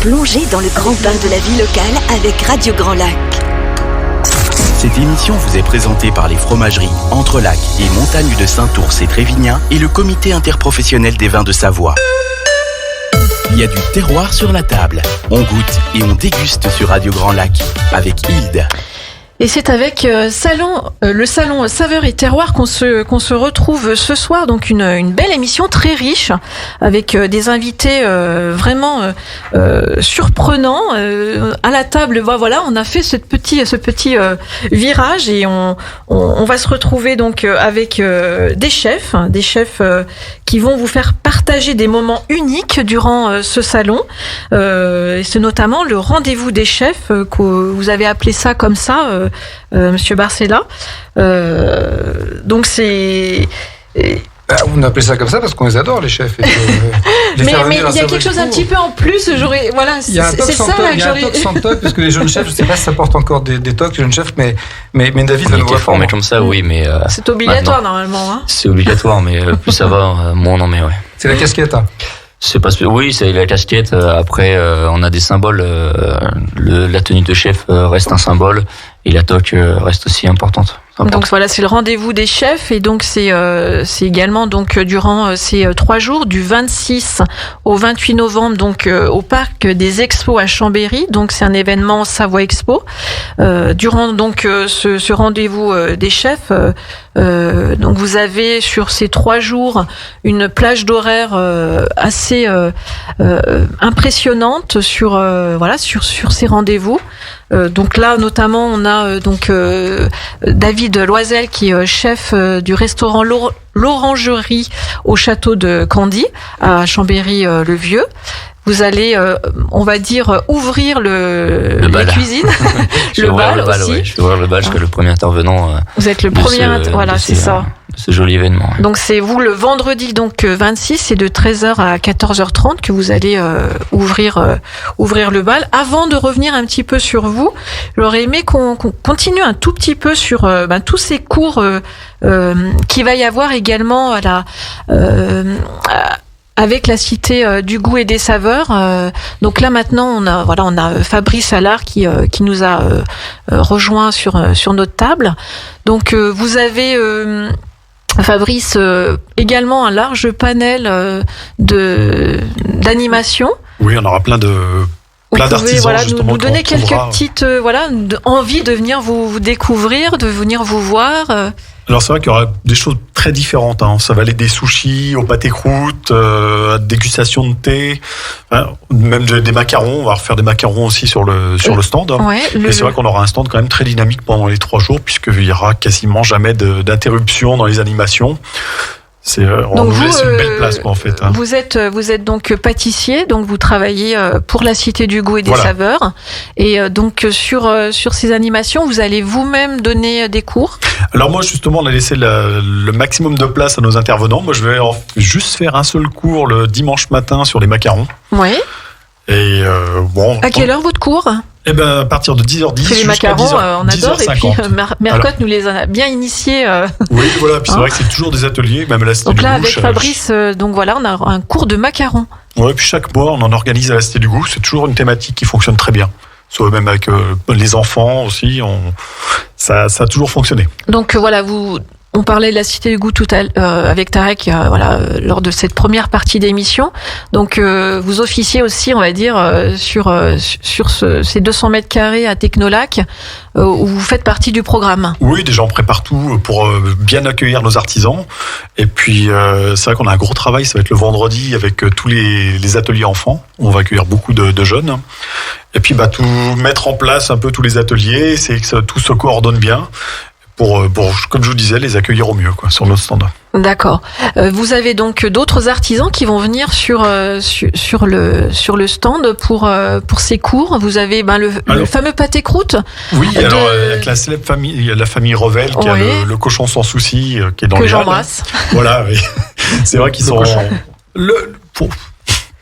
Plongez dans le grand bain de la vie locale avec Radio Grand Lac. Cette émission vous est présentée par les fromageries Entrelac et Montagne de Saint-Ours et Trévignan et le comité interprofessionnel des vins de Savoie. Il y a du terroir sur la table. On goûte et on déguste sur Radio Grand Lac avec Hilde. Et c'est avec le salon Saveurs et Terroir qu'on se retrouve ce soir. Donc une belle émission très riche avec des invités vraiment surprenants. À la table, voilà, on a fait ce petit virage et on va se retrouver donc avec des chefs qui vont vous faire partager des moments uniques durant ce salon. Et c'est notamment le rendez-vous des chefs que vous avez appelé ça comme ça. Monsieur Barcella. Donc c'est... On appelle ça comme ça parce qu'on les adore, les chefs. Mais il y a quelque chose un petit peu en plus. Voilà, il y a un toc sans toc, parce que les jeunes chefs, je ne sais pas si ça porte encore des tocs, les jeunes chefs, mais David va nous formé comme ça, oui, mais... c'est obligatoire, normalement. Hein. C'est obligatoire, mais plus ça va, moins on en met, ouais. C'est la casquette, hein. C'est pas oui, c'est la casquette. Après, on a des symboles. La tenue de chef reste un symbole et la toque reste aussi importante. Donc voilà, c'est le rendez-vous des chefs et donc c'est également donc durant ces 3 jours du 26 au 28 novembre donc au parc des Expos à Chambéry. Donc c'est un événement Savoie Expo. Durant donc ce rendez-vous des chefs, donc vous avez sur ces 3 jours une plage d'horaire assez impressionnante sur ces rendez-vous. Donc là notamment on a David Loisel qui est chef du restaurant l'Orangerie au château de Candy à Chambéry-le-Vieux. Vous allez, on va dire, ouvrir la cuisine, le bal aussi. Ouais, je vais ouvrir le bal, parce que le premier intervenant. Vous êtes le premier, voilà, c'est ça. Ce joli événement. Donc c'est vous le vendredi donc 26, c'est de 13h à 14h30 que vous allez ouvrir le bal. Avant de revenir un petit peu sur vous, j'aurais aimé qu'on continue un tout petit peu sur tous ces cours qu'il va y avoir également avec la Cité du goût et des saveurs. Donc là maintenant on a Fabrice Allard qui nous a rejoint sur notre table. Donc vous avez Fabrice, également un large panel d'animation. Oui, on aura plein d'artisans justement. Nous donner quelques petites envie de venir vous découvrir, de venir vous voir. Alors c'est vrai qu'il y aura des choses très différentes. Hein. Ça va aller des sushis au pâté croûte, à dégustation de thé, même des macarons. On va refaire des macarons aussi sur le stand. Hein. Ouais, et c'est vrai qu'on aura un stand quand même très dynamique pendant les 3 jours, puisqu'il y aura quasiment jamais d'interruption dans les animations. On nous laisse une belle place, quoi, en fait. Hein. Vous êtes donc pâtissier, donc vous travaillez pour la Cité du goût et des saveurs. Et donc sur ces animations, vous allez vous-même donner des cours. Alors moi, justement, on a laissé le maximum de place à nos intervenants. Moi, je vais juste faire un seul cours le dimanche matin sur les macarons. Oui. Et à quelle heure votre cours ? Eh ben, à partir de 10h10 les macarons, on adore. 10h50. Et puis Mercotte nous les a bien initiés. Oui, voilà. Puis c'est vrai que c'est toujours des ateliers, même à la Cité du Goût. Donc là, avec Fabrice, on a un cours de macarons. Ouais, puis chaque mois, on en organise à la Cité du Goût. C'est toujours une thématique qui fonctionne très bien. Soit même avec les enfants aussi, ça a toujours fonctionné. Donc voilà, on parlait de la Cité du goût tout à l'heure avec Tarek, lors de cette première partie d'émission. Donc vous officiez aussi, on va dire, sur ces 200 mètres carrés à Technolac, où vous faites partie du programme. Oui, déjà on prépare tout pour bien accueillir nos artisans. Et puis c'est vrai qu'on a un gros travail, ça va être le vendredi avec tous les ateliers enfants. On va accueillir beaucoup de jeunes. Et puis tout mettre en place un peu tous les ateliers, c'est que tout se coordonne bien. pour, comme je vous disais, les accueillir au mieux, quoi, sur notre stand. D'accord. Vous avez donc d'autres artisans qui vont venir sur le stand pour ces cours. Vous avez le fameux pâté croûte. Oui, alors avec la célèbre famille, il y a la famille Revel qui a le cochon sans souci qui est dans les Halles. Que j'embrasse. Voilà, oui. C'est vrai qu'ils sont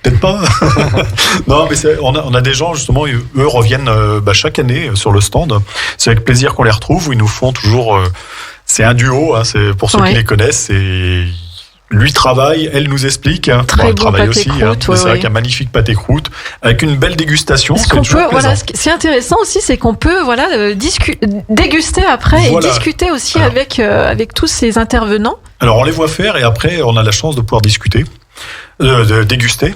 peut-être pas. Non, mais on a des gens, justement, eux reviennent chaque année sur le stand. C'est avec plaisir qu'on les retrouve. Ils nous font toujours... c'est un duo, hein, c'est pour ceux qui les connaissent. Lui travaille, elle nous explique. Très bon travaille pâté aussi. croûte, c'est vrai qu'un magnifique pâté croûte avec une belle dégustation. C'est intéressant aussi, c'est qu'on peut déguster après et discuter aussi avec tous ces intervenants. Alors on les voit faire et après on a la chance de pouvoir discuter, de déguster.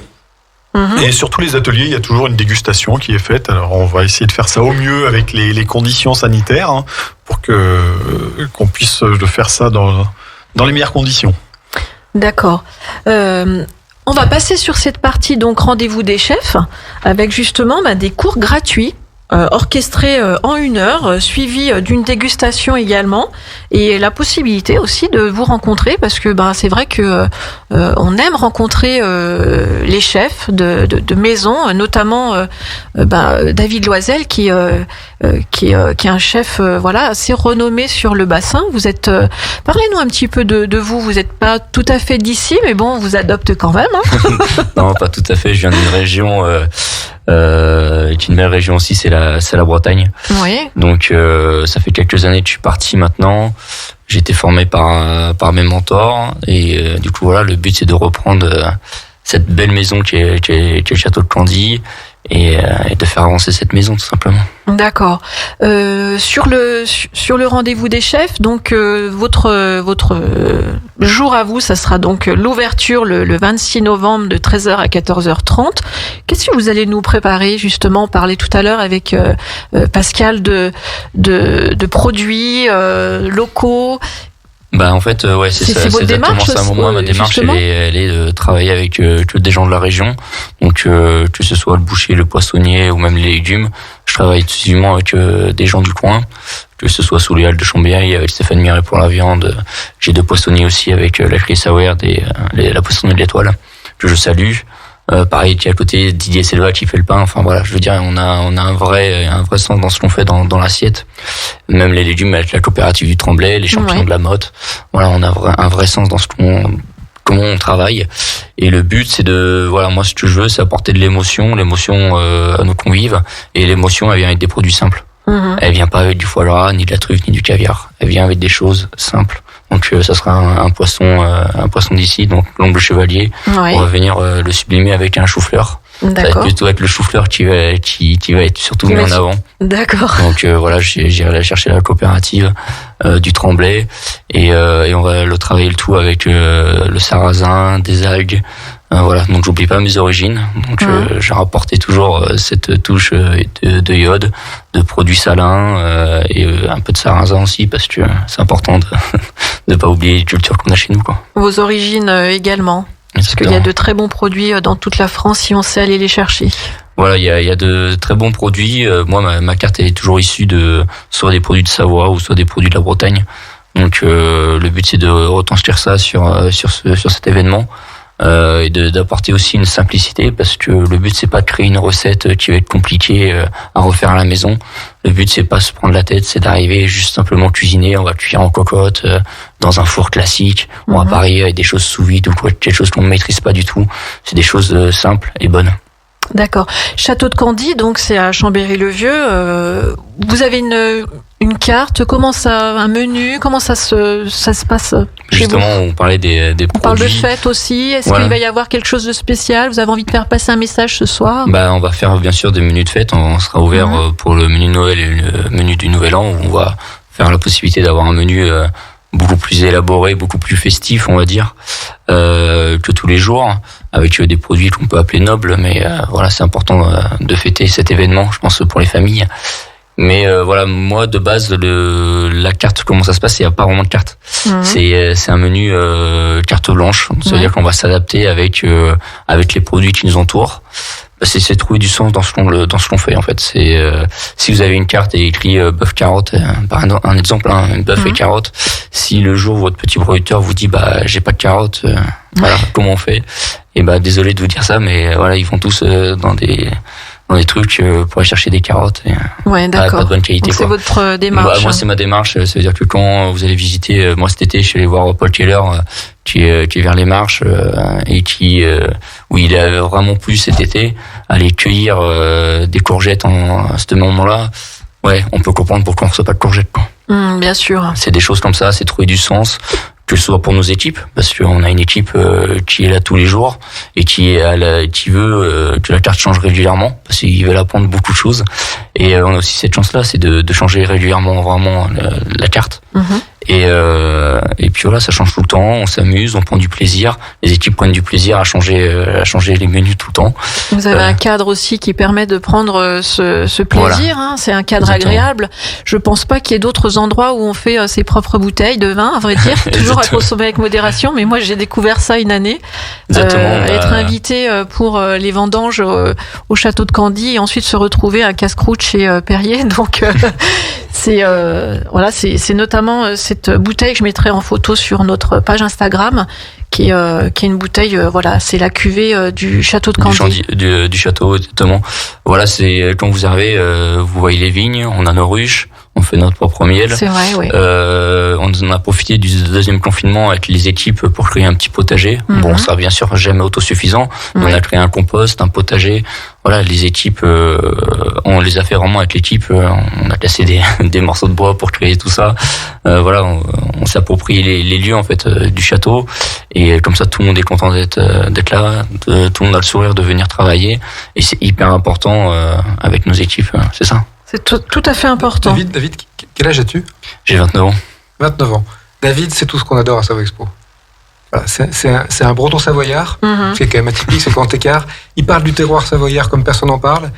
Et sur tous les ateliers, il y a toujours une dégustation qui est faite. Alors, on va essayer de faire ça au mieux avec les conditions sanitaires pour qu'on puisse faire ça dans les meilleures conditions. D'accord. On va passer sur cette partie, donc rendez-vous des chefs, avec justement des cours gratuits. Orchestré en 1 heure, suivi d'une dégustation également, et la possibilité aussi de vous rencontrer, parce que c'est vrai que on aime rencontrer les chefs de maison, notamment David Loisel qui est un chef assez renommé sur le bassin. Vous êtes parlez-nous un petit peu de vous. Vous n'êtes pas tout à fait d'ici, mais bon, on vous adopte quand même. Non, pas tout à fait. Je viens d'une région. Une belle région aussi, c'est la Bretagne. Oui. Donc ça fait quelques années que je suis parti maintenant. J'ai été formé par mes mentors et du coup le but c'est de reprendre cette belle maison qui est le château de Candy et de faire avancer cette maison tout simplement. D'accord. Sur le rendez-vous des chefs, donc votre jour à vous, ça sera donc l'ouverture le 26 novembre de 13h à 14h30. Qu'est-ce que vous allez nous préparer justement? On parlait tout à l'heure avec Pascal de produits locaux. En fait, c'est exactement ça. Moi, ma démarche, elle est de travailler avec des gens de la région. Donc, que ce soit le boucher, le poissonnier ou même les légumes, je travaille exclusivement avec des gens du coin. Que ce soit sous les Halles de Chambéry avec Stéphane Miret pour la viande. J'ai 2 poissonniers aussi avec la Chris Howard et la poissonnerie de l'Étoile, que je salue. Pareil, qui est à côté, Didier Selva qui fait le pain. Enfin voilà, je veux dire, on a un vrai sens dans ce qu'on fait dans l'assiette. Même les légumes avec la coopérative du Tremblay, les champignons de la Motte. Voilà, on a un vrai sens dans comment on travaille. Et le but, c'est moi, ce que je veux, c'est apporter de l'émotion à nos convives. Et l'émotion, elle vient avec des produits simples. Elle vient pas avec du foie gras, ni de la truffe, ni du caviar. Elle vient avec des choses simples. Donc ça sera un poisson d'ici, donc l'omble chevalier. Ouais. On va venir le sublimer avec un chou-fleur. D'accord. Ça va plutôt être le chou-fleur qui va être surtout mis en avant. D'accord. Donc j'irai la chercher à la coopérative du Tremblay et on va le travailler le tout avec le sarrasin, des algues. Donc j'oublie pas mes origines. Donc j'ai rapporté toujours cette touche de iode, de produits salins et un peu de sarrasin aussi parce que c'est important de pas oublier les cultures qu'on a chez nous, quoi. Vos origines également. Parce qu'il y a de très bons produits dans toute la France si on sait aller les chercher. Voilà, il y a de très bons produits. Moi, ma carte elle est toujours issue de soit des produits de Savoie ou soit des produits de la Bretagne. Donc le but c'est de retranscrire ça sur cet événement. Et d'apporter aussi une simplicité parce que le but c'est pas de créer une recette qui va être compliquée à refaire à la maison. Le but c'est pas se prendre la tête, c'est d'arriver juste simplement cuisiner. On va cuire en cocotte dans un four classique. On va parier avec des choses sous vide ou quelque chose qu'on ne maîtrise pas du tout. C'est des choses simples et bonnes. D'accord. Château de Candy, donc c'est à Chambéry-le-Vieux. Vous avez une carte, un menu, comment ça se passe Justement, on parlait des produits. On parle de fête aussi. Est-ce qu'il va y avoir quelque chose de spécial? Vous avez envie de faire passer un message ce soir? On va faire bien sûr des menus de fête. On sera ouvert pour le menu de Noël et le menu du Nouvel An. Où on va faire la possibilité d'avoir un menu beaucoup plus élaboré, beaucoup plus festif, on va dire, que tous les jours, avec des produits qu'on peut appeler nobles. Mais c'est important de fêter cet événement, je pense, pour les familles. Mais voilà, moi de base la carte, comment ça se passe, il n'y a pas vraiment de carte. C'est un menu carte blanche, ça veut dire qu'on va s'adapter avec les produits qui nous entourent. C'est trouver du sens dans ce qu'on fait en fait. C'est si vous avez une carte et écrit bœuf carotte, par un exemple, une bœuf et carotte. Si le jour votre petit producteur vous dit j'ai pas de carotte, voilà comment on fait. Et désolé de vous dire ça, mais voilà ils vont tous dans des trucs pour aller chercher des carottes. Ouais, d'accord. Pas de bonne qualité. Donc c'est votre démarche. Moi, c'est ma démarche. Ça veut dire que quand vous allez visiter, moi cet été, je suis allé voir Paul Keller, qui est vers les Marches et où il a vraiment plu cet été, aller cueillir des courgettes à ce moment-là. Ouais, on peut comprendre pourquoi on reçoit pas de courgettes, quoi. Bien sûr. C'est des choses comme ça, c'est trouver du sens. Que ce soit pour nos équipes, parce qu'on a une équipe qui est là tous les jours et qui veut que la carte change régulièrement, parce qu'ils veulent apprendre beaucoup de choses. Et on a aussi cette chance-là, c'est de changer régulièrement vraiment la carte. Et puis voilà, ça change tout le temps, on s'amuse, on prend du plaisir. Les équipes prennent du plaisir à changer les menus tout le temps. Vous avez un cadre aussi qui permet de prendre ce plaisir. Voilà. C'est un cadre agréable. Je pense pas qu'il y ait d'autres endroits où on fait ses propres bouteilles de vin, à vrai dire. Toujours à consommer avec modération. Mais moi, j'ai découvert ça une année. Être invité pour les vendanges au château de Candy et ensuite se retrouver à casse-croûte chez Perrier. Donc c'est notamment cette bouteille que je mettrai en photo sur notre page Instagram, qui est une bouteille, c'est la cuvée du château de Candy. Du château, exactement. Voilà, c'est quand vous arrivez, vous voyez les vignes, on a nos ruches, on fait notre propre miel. C'est vrai, oui. On a profité du deuxième confinement avec les équipes pour créer un petit potager. Bon, ça bien sûr jamais autosuffisant. On a créé un compost, un potager. Voilà, les équipes, on les a fait vraiment avec l'équipe. On a cassé des morceaux de bois pour créer tout ça. Voilà, on s'approprie les lieux en fait du château. Et comme ça, tout le monde est content d'être là. Tout le monde a le sourire de venir travailler. Et c'est hyper important avec nos équipes. C'est ça. C'est tout à fait important. David, quel âge as-tu ? J'ai 29 ans. 29 ans. David, c'est tout ce qu'on adore à Savoie Expo. Voilà, c'est un breton savoyard, c'est quand même atypique, c'est grand écart. Il parle du terroir savoyard comme personne n'en parle.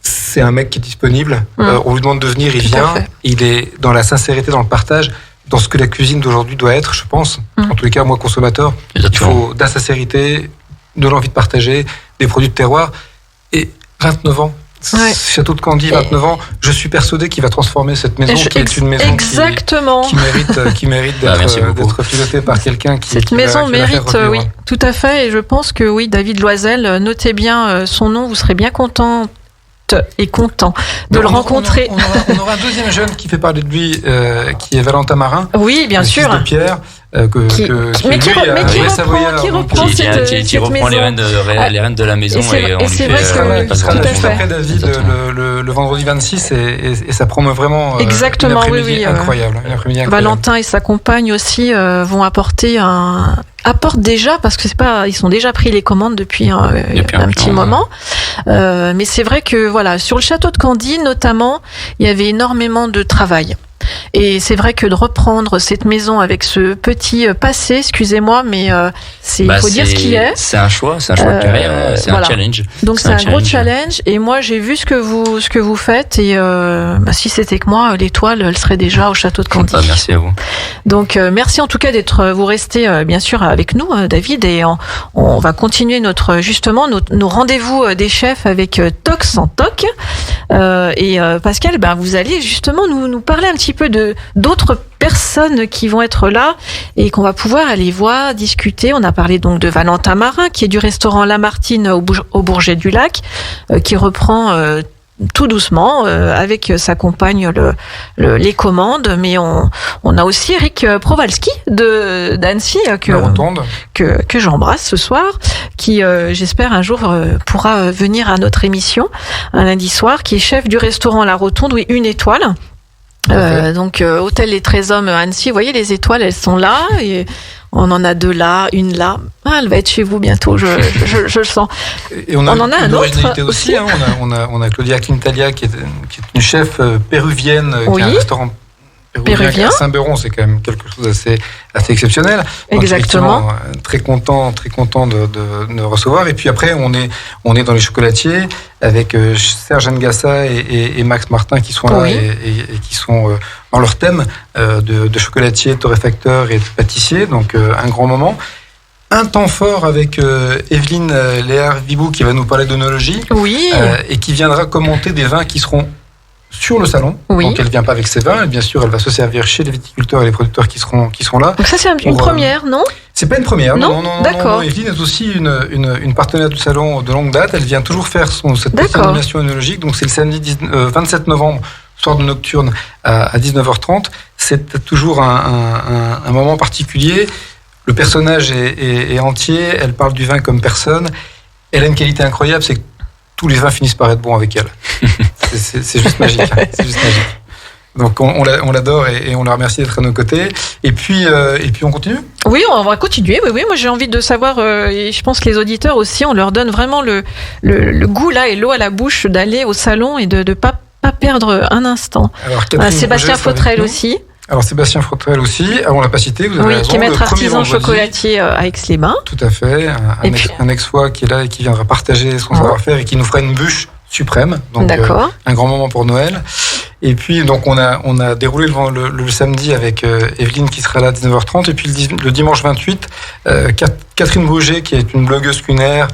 C'est un mec qui est disponible. On lui demande de venir, il vient. Il est dans la sincérité, dans le partage, dans ce que la cuisine d'aujourd'hui doit être, je pense. En tous les cas, moi, consommateur, exactement. Il faut de la sincérité, de l'envie de partager, des produits de terroir. Et 29 ans. Ouais. Château de Candy, 29 ans. Je suis persuadé qu'il va transformer cette maison, qui est une maison qui mérite d'être pilotée par quelqu'un qui. Cette maison mérite, oui, tout à fait. Et je pense que oui, David Loisel, notez bien son nom, vous serez bien content de le rencontrer. On aura un deuxième jeune qui fait parler de lui, qui est Valentin Marin. Oui, bien sûr. Fils de Pierre. Qui reprend les rênes de la maison et on lui fait il sera juste après David le vendredi 26 et ça promeut vraiment exactement, une après-midi incroyable. Valentin et sa compagne aussi vont apportent déjà, parce que ils sont déjà pris les commandes depuis un petit moment. Mais c'est vrai que voilà, sur le château de Candy notamment, il y avait énormément de travail. Et c'est vrai que de reprendre cette maison avec ce petit passé, excusez-moi, mais il faut dire ce qu'il est. C'est un choix de carrière, c'est un challenge. Donc c'est un gros challenge. Et moi j'ai vu ce que vous faites et si c'était que moi, l'étoile, elle serait déjà au château de Candy. Merci à vous. Donc merci en tout cas vous restez bien sûr avec nous, David, et on va continuer nos rendez-vous des chefs avec Toc sans Toc. Et Pascal, vous allez justement nous parler un petit peu d'autres personnes qui vont être là et qu'on va pouvoir aller voir, discuter. On a parlé donc de Valentin Marin, qui est du restaurant Lamartine au Bourget du Lac, qui reprend tout doucement avec sa compagne les commandes, mais on a aussi Eric Prowalski d'Annecy que j'embrasse ce soir, qui j'espère un jour pourra venir à notre émission un lundi soir, qui est chef du restaurant La Rotonde, oui, 1 étoile. Donc Hôtel Les 13 Hommes à Annecy, vous voyez les étoiles, elles sont là et on en a 2 là, 1 là. Elle va être chez vous bientôt, je le sens. Et on en a un autre aussi. On a Claudia Quintalia qui est une chef péruvienne, qui a un restaurant péruvien. Saint-Beuron, c'est quand même quelque chose d'assez exceptionnel. Exactement. Donc, très content de recevoir. Et puis après, on est dans les chocolatiers avec Serge Ngassa et Max Martin qui sont là et qui sont dans leur thème de chocolatier, torréfacteur et de pâtissier. Donc un grand moment. Un temps fort avec Evelyne Léard-Vibou qui va nous parler d'œnologie et qui viendra commenter des vins qui seront sur le salon. Donc elle ne vient pas avec ses vins, bien sûr elle va se servir chez les viticulteurs et les producteurs qui seront là. Donc ça c'est une première, non ? C'est pas une première, non. D'accord. Evelyne est aussi une partenaire du salon de longue date, elle vient toujours faire cette petite animation œnologique, donc c'est le samedi 27 novembre, soir de nocturne à 19h30. C'est toujours un moment particulier. Le personnage est entier, elle parle du vin comme personne. Elle a une qualité incroyable, c'est que tous les vins finissent par être bons avec elle. C'est juste magique. C'est juste magique. Donc on l'adore et on la remercie d'être à nos côtés. Et puis on continue ? Oui, on va continuer. Oui, moi j'ai envie de savoir, et je pense que les auditeurs aussi, on leur donne vraiment le goût là et l'eau à la bouche d'aller au salon et de pas perdre un instant. Alors, Sébastien Fautrel aussi. Alors Sébastien Fautrel aussi, on l'a pas cité, vous avez raison. Qui est maître artisan chocolatier à Aix-les-Bains. Tout à fait, un ex-foie qui est là et qui viendra partager son savoir-faire et qui nous fera une bûche suprême. Donc un grand moment pour Noël. Et puis donc on a déroulé le samedi avec Evelyne qui sera là à 19h30 et puis le dimanche 28, Catherine Bouger qui est une blogueuse culinaire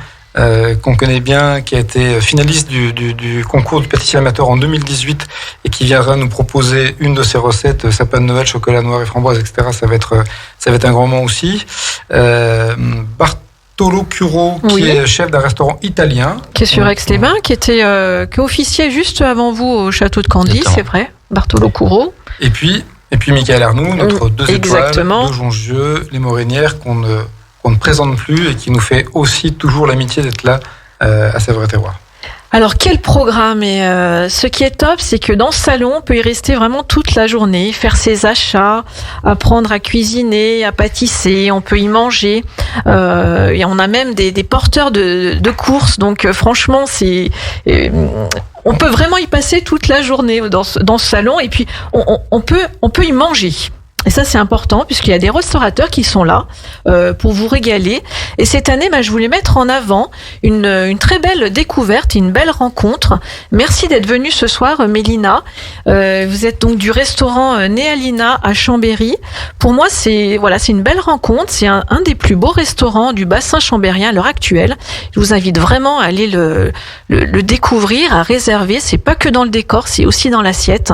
qu'on connaît bien, qui a été finaliste du concours du pâtissier amateur en 2018 et qui viendra nous proposer une de ses recettes, sapin de Noël, chocolat noir et framboise, etc. Ça va être un grand moment aussi. Bartolo Curo, qui est chef d'un restaurant italien. Qui est sur Aix-les-Bains, qui officiait juste avant vous au château de Candy, c'est vrai. Bartolo Curo. Et puis Michael Arnoux, notre 2 étoiles de Jongieux, les Morinières, qu'on ne présente plus et qui nous fait aussi toujours l'amitié d'être là à Sèvres-et-Terroir. Alors quel programme, et ce qui est top, c'est que dans ce salon on peut y rester vraiment toute la journée, faire ses achats, apprendre à cuisiner, à pâtisser, on peut y manger, et on a même des porteurs de courses, donc franchement on peut vraiment y passer toute la journée dans ce salon, et puis on peut y manger. Et ça, c'est important puisqu'il y a des restaurateurs qui sont là pour vous régaler. Et cette année, je voulais mettre en avant une très belle découverte, une belle rencontre. Merci d'être venue ce soir, Mélina. Vous êtes donc du restaurant Néalina à Chambéry. Pour moi, c'est une belle rencontre. C'est un des plus beaux restaurants du bassin chambérien à l'heure actuelle. Je vous invite vraiment à aller le découvrir, à réserver. C'est pas que dans le décor, c'est aussi dans l'assiette.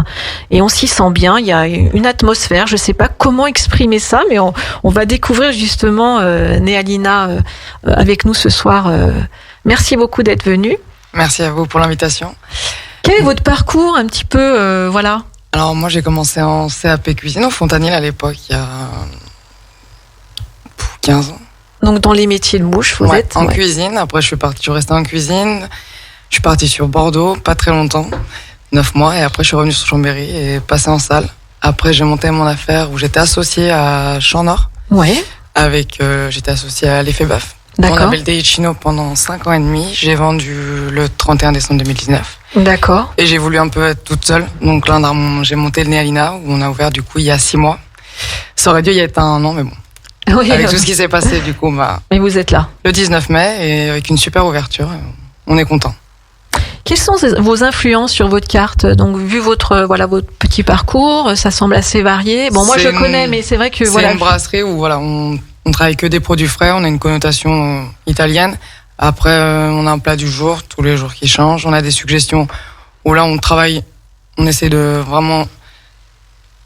Et on s'y sent bien. Il y a une atmosphère. Je sais pas comment exprimer ça, mais on va découvrir justement Néalina avec nous ce soir. Merci beaucoup d'être venu. Merci à vous pour l'invitation. Quel est votre parcours un petit peu Alors moi j'ai commencé en CAP cuisine au Fontanil à l'époque, il y a 15 ans. Donc dans les métiers de bouche, vous êtes en cuisine. Après je suis resté en cuisine. Je suis parti sur Bordeaux, pas très longtemps, 9 mois, et après je suis revenu sur Chambéry et passé en salle. Après, j'ai monté mon affaire où j'étais associé à Champ-Nord. Ouais. J'étais associé à l'Effet Bœuf. D'accord. On avait le Deicino pendant 5 ans et demi. J'ai vendu le 31 décembre 2019. D'accord. Et j'ai voulu un peu être toute seule. Donc là, j'ai monté le Néalina où on a ouvert du coup il y a 6 mois. Ça aurait dû y être un an, mais bon. Oui, avec tout ce qui s'est passé, du coup, mais vous êtes là. Le 19 mai et avec une super ouverture. On est content. Quelles sont vos influences sur votre carte ? Donc, vu votre petit parcours, ça semble assez varié. Bon, moi, je connais, mais c'est vrai que c'est une brasserie où on travaille que des produits frais. On a une connotation italienne. Après, on a un plat du jour, tous les jours qui changent. On a des suggestions où là, on travaille. On essaie de vraiment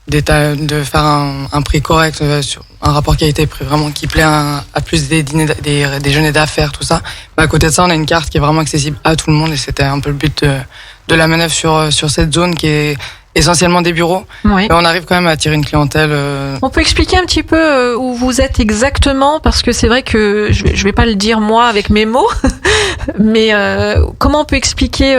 de faire un prix correct sur un rapport qualité-prix vraiment qui plaît à plus des déjeuners d'affaires, tout ça. Mais à côté de ça, on a une carte qui est vraiment accessible à tout le monde et c'était un peu le but de la manœuvre sur cette zone qui est essentiellement des bureaux. Oui. Mais on arrive quand même à attirer une clientèle. On peut expliquer un petit peu où vous êtes exactement, parce que c'est vrai que je vais pas le dire moi avec mes mots, mais comment on peut expliquer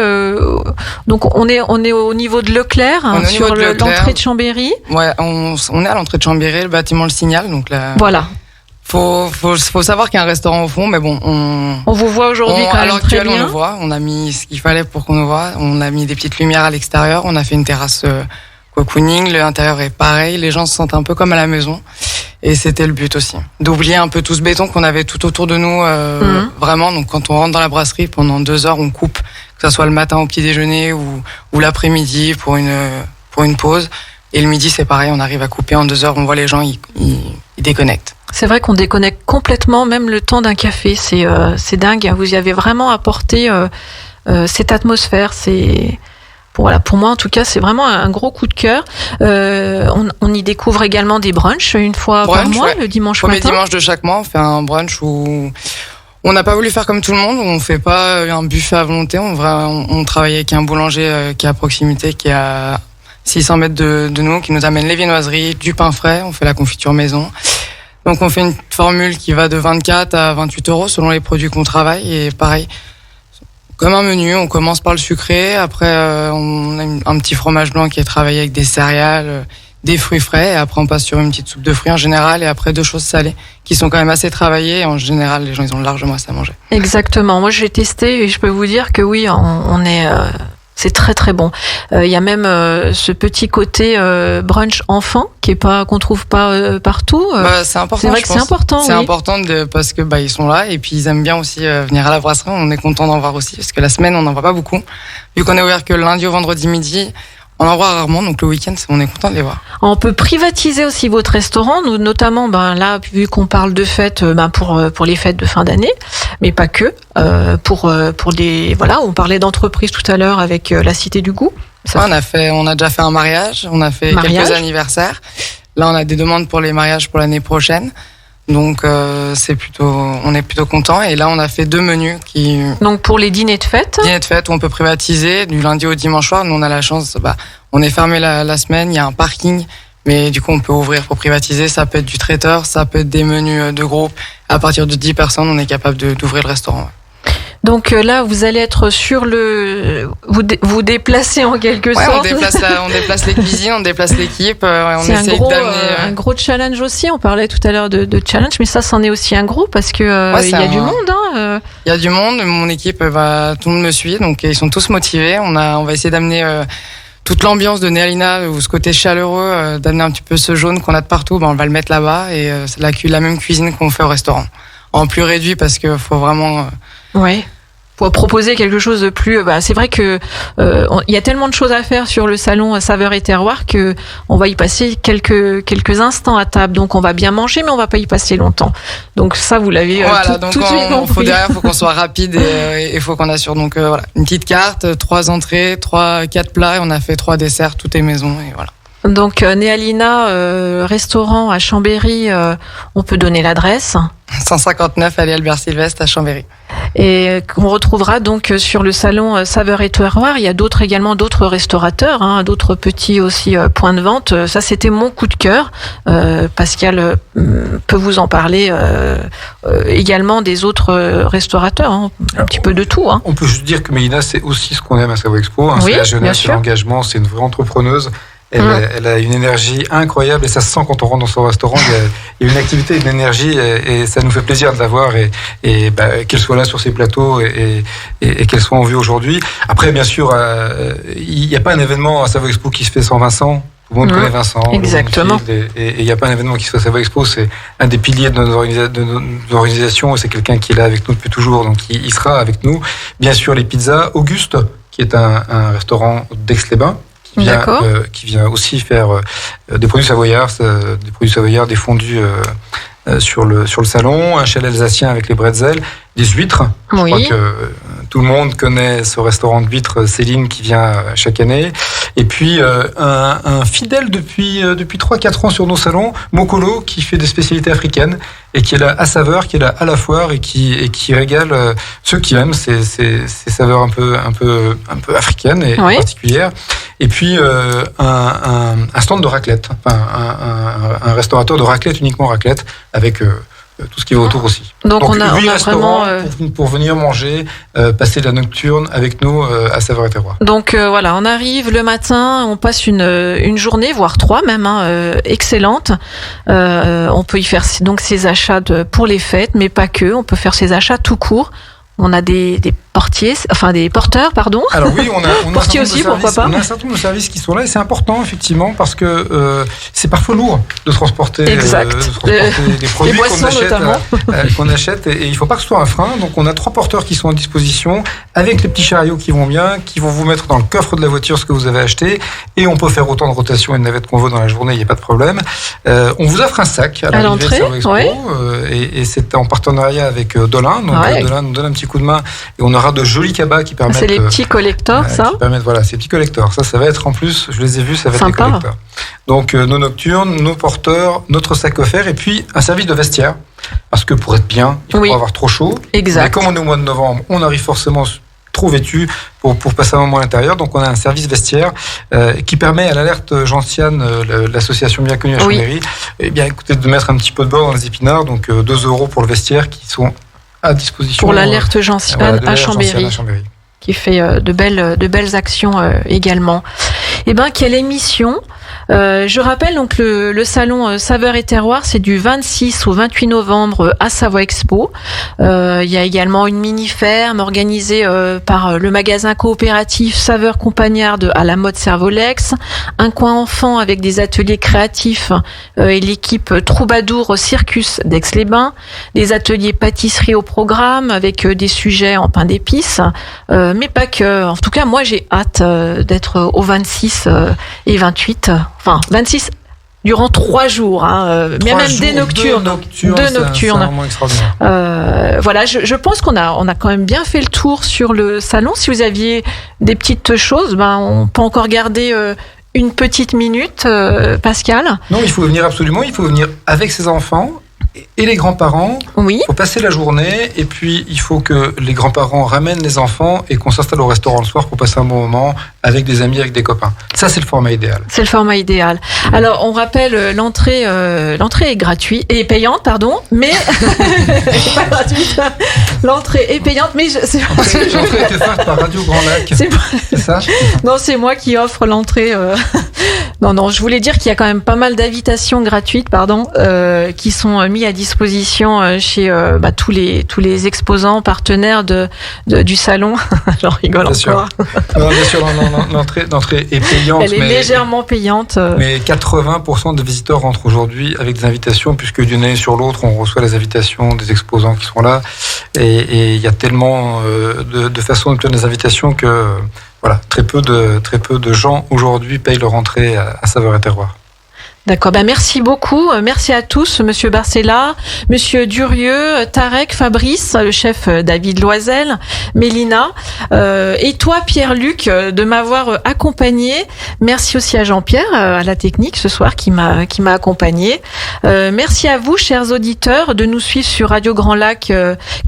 donc on est au niveau de Leclerc, sur l'entrée de Chambéry. Ouais, on est à l'entrée de Chambéry, le bâtiment Le Signal, donc là. Voilà. Faut savoir qu'il y a un restaurant au fond, mais bon, on vous voit aujourd'hui quand même très bien. On le voit, on a mis ce qu'il fallait pour qu'on nous voit. On a mis des petites lumières à l'extérieur, on a fait une terrasse cocooning, l'intérieur est pareil, les gens se sentent un peu comme à la maison. Et c'était le but aussi, d'oublier un peu tout ce béton qu'on avait tout autour de nous, vraiment. Donc quand on rentre dans la brasserie, pendant 2 heures, on coupe, que ça soit le matin au petit déjeuner ou l'après-midi pour une pause. Et le midi, c'est pareil, on arrive à couper en 2 heures, on voit les gens, ils déconnectent. C'est vrai qu'on déconnecte complètement, même le temps d'un café, c'est dingue. Vous y avez vraiment apporté cette atmosphère, voilà, pour moi en tout cas, c'est vraiment un gros coup de cœur. On y découvre également des brunchs une fois par mois, le dimanche matin. Premier dimanche de chaque mois, on fait un brunch où on n'a pas voulu faire comme tout le monde. On fait pas un buffet à volonté. On travaille avec un boulanger qui est à proximité, qui est à 600 mètres de nous, qui nous amène les viennoiseries, du pain frais. On fait la confiture maison. Donc on fait une formule qui va de 24 à 28 € selon les produits qu'on travaille. Et pareil, comme un menu, on commence par le sucré, après on a un petit fromage blanc qui est travaillé avec des céréales, des fruits frais, et après on passe sur une petite soupe de fruits en général, et après 2 choses salées qui sont quand même assez travaillées, et en général les gens ils ont largement assez à manger. Exactement, moi j'ai testé et je peux vous dire que oui, on est... c'est très très bon. Il y a même ce petit côté brunch enfant qu'on trouve pas partout. C'est important. C'est vrai que c'est important. C'est important parce que ils sont là et puis ils aiment bien aussi venir à la brasserie. On est content d'en voir aussi parce que la semaine on n'en voit pas beaucoup. Vu qu'on est ouvert que le lundi au vendredi midi, on en voit rarement, donc le week-end, on est content de les voir. On peut privatiser aussi votre restaurant, nous, notamment, là, vu qu'on parle de fêtes, pour les fêtes de fin d'année, mais pas que, pour des, voilà, on parlait d'entreprise tout à l'heure avec la Cité du Goût. On a déjà fait un mariage, on a fait quelques anniversaires. Là, on a des demandes pour les mariages pour l'année prochaine. Donc on est plutôt content. Et là on a fait 2 menus donc pour les dîners de fête. Dîners de fête où on peut privatiser du lundi au dimanche soir. Nous on a la chance, on est fermé la semaine, il y a un parking, mais du coup on peut ouvrir pour privatiser. Ça peut être du traiteur, ça peut être des menus de groupe. À partir de 10 personnes, on est capable d'ouvrir le restaurant. Donc là, vous allez être sur vous déplacez en quelque sorte. On déplace les cuisines, on déplace l'équipe. C'est un gros challenge aussi. On parlait tout à l'heure de challenge, mais ça, c'en est aussi un gros parce que il y a du monde. Il y a du monde. Mon équipe, tout le monde me suit, donc ils sont tous motivés. On va essayer d'amener toute l'ambiance de Néalina, ou ce côté chaleureux, d'amener un petit peu ce jaune qu'on a de partout. On va le mettre là-bas et c'est la même cuisine qu'on fait au restaurant, en plus réduit parce que faut vraiment. Ouais. Pour proposer quelque chose de plus, c'est vrai que il y a tellement de choses à faire sur le salon Saveurs et Terroir que on va y passer quelques instants à table. Donc on va bien manger, mais on va pas y passer longtemps. Donc ça, vous l'avez tout de suite compris. Faut qu'on soit rapide et faut qu'on assure. Donc voilà, une petite carte, 3 entrées, 4 plats, et on a fait 3 desserts, tout est maison et voilà. Donc Néalina, restaurant à Chambéry, on peut donner l'adresse. 159 allée Albert Sylvestre à Chambéry. Et qu'on retrouvera donc sur le salon Saveurs et Terroir. Il y a également d'autres restaurateurs, d'autres petits aussi points de vente. Ça, c'était mon coup de cœur. Pascal peut vous en parler également des autres restaurateurs, un petit peu de tout. On peut juste dire que Mélina, c'est aussi ce qu'on aime à Savoie Expo. Oui, c'est la jeunesse, c'est l'engagement, c'est une vraie entrepreneuse. Elle a une énergie incroyable et ça se sent quand on rentre dans son restaurant. Il y a une activité, une énergie et ça nous fait plaisir de la voir et qu'elle soit là sur ces plateaux et qu'elle soit en vue aujourd'hui. Après, bien sûr, il n'y a pas un événement à Savoie Expo qui se fait sans Vincent. Tout le monde connaît Vincent. Exactement. Et il n'y a pas un événement qui se fait à Savoie Expo. C'est un des piliers de nos organisations et c'est quelqu'un qui est là avec nous depuis toujours. Donc il sera avec nous. Bien sûr, les pizzas. Auguste, qui est un restaurant d'Aix-les-Bains. Qui vient aussi faire des produits savoyards, des fondus sur le salon, un chalet alsacien avec les bretzels, des huîtres. Oui. Je crois que tout le monde connaît ce restaurant de huîtres, Céline, qui vient chaque année. Et puis un fidèle depuis 3-4 ans sur nos salons, Mokolo, qui fait des spécialités africaines et qui est là à saveur, qui est là à la foire et qui régale ceux qui aiment ces saveurs un peu africaines et particulières. Et puis un stand de raclette, un restaurateur de raclette, uniquement raclette, avec tout ce qui va autour aussi. Donc on a vraiment pour venir manger, passer de la nocturne avec nous à Saveurs et Terroir. Donc voilà, on arrive le matin, on passe une journée, voire 3 même, excellente. On peut y faire donc ses achats pour les fêtes, mais pas que. On peut faire ses achats tout court. On a portiers, enfin des porteurs, pardon. Alors oui, on a portiers aussi, pourquoi pas. On a un certain nombre de services qui sont là et c'est important effectivement parce que c'est parfois lourd de transporter, des produits qu'on achète et il ne faut pas que ce soit un frein. Donc on a 3 porteurs qui sont à disposition avec les petits chariots qui vont bien, qui vont vous mettre dans le coffre de la voiture ce que vous avez acheté et on peut faire autant de rotation et de navettes qu'on veut dans la journée, il n'y a pas de problème. On vous offre un sac à l'entrée de Expo, et c'est en partenariat avec Dolin. Donc Dolin nous donne un petit coup de main et on aura de jolis cabas qui permettent. C'est les petits collecteurs, ça. Voilà, ces petits collecteurs. Ça va être en plus, je les ai vus, ça va être des collecteurs. Donc nos nocturnes, nos porteurs, notre sac offert et puis un service de vestiaire. Parce que pour être bien, il faut pas avoir trop chaud. Exact. Et comme on est au mois de novembre, on arrive forcément trop vêtu pour passer un moment à l'intérieur. Donc on a un service vestiaire qui permet à l'alerte Gentiane, l'association bien connue à Chambéry, écoutez, de mettre un petit peu de beurre dans les épinards. Donc 2 € pour le vestiaire qui sont à disposition. Pour l'alerte Gentiane à Chambéry. Qui fait de belles actions également. Quelle émission! Je rappelle donc le salon Saveurs et Terroirs, c'est du 26 au 28 novembre à Savoie Expo. Il y a également une mini-ferme organisée par le magasin coopératif Saveurs Compagnardes à la mode Servolex, un coin enfant avec des ateliers créatifs et l'équipe Troubadour Circus d'Aix-les-Bains, des ateliers pâtisserie au programme avec des sujets en pain d'épices, mais pas que. En tout cas, moi j'ai hâte d'être au 26 et 28. Enfin, 26 durant 3 jours, même des nocturnes. Deux nocturnes. C'est vraiment extraordinaire. Voilà, je pense qu'on a quand même bien fait le tour sur le salon. Si vous aviez des petites choses, on peut encore garder une petite minute, Pascal. Non, il faut venir absolument. Il faut venir avec ses enfants. Et les grands-parents, il faut passer la journée et puis il faut que les grands-parents ramènent les enfants et qu'on s'installe au restaurant le soir pour passer un bon moment avec des amis, avec des copains. Ça, c'est le format idéal. C'est le format idéal. Alors, on rappelle, l'entrée est gratuite, et payante, pardon, mais pas gratuite. L'entrée est payante, mais l'entrée est offerte par Radio Grand Lac. C'est ça? Non, c'est moi qui offre l'entrée. Non, je voulais dire qu'il y a quand même pas mal d'invitations gratuites, qui sont mis à disposition chez tous les exposants partenaires du salon. J'en rigole bien encore. Non, bien sûr, l'entrée est payante. Elle est légèrement payante. Mais 80% des visiteurs rentrent aujourd'hui avec des invitations, puisque d'une année sur l'autre, on reçoit les invitations des exposants qui sont là. Et il y a tellement de façons de faire des invitations que très peu de gens aujourd'hui payent leur entrée à Saveurs et Terroirs. D'accord, merci beaucoup. Merci à tous, Monsieur Barcella, Monsieur Durieux, Tarek, Fabrice, le chef David Loisel, Mélina, et toi, Pierre-Luc, de m'avoir accompagné. Merci aussi à Jean-Pierre, à la technique ce soir, qui m'a accompagné. Merci à vous, chers auditeurs, de nous suivre sur Radio Grand Lac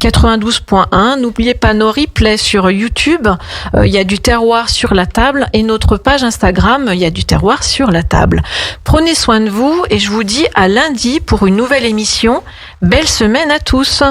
92.1. N'oubliez pas nos replays sur YouTube. Il y a du terroir sur la table et notre page Instagram, il y a du terroir sur la table. Prenez soin de vous et je vous dis à lundi pour une nouvelle émission. Belle semaine à tous.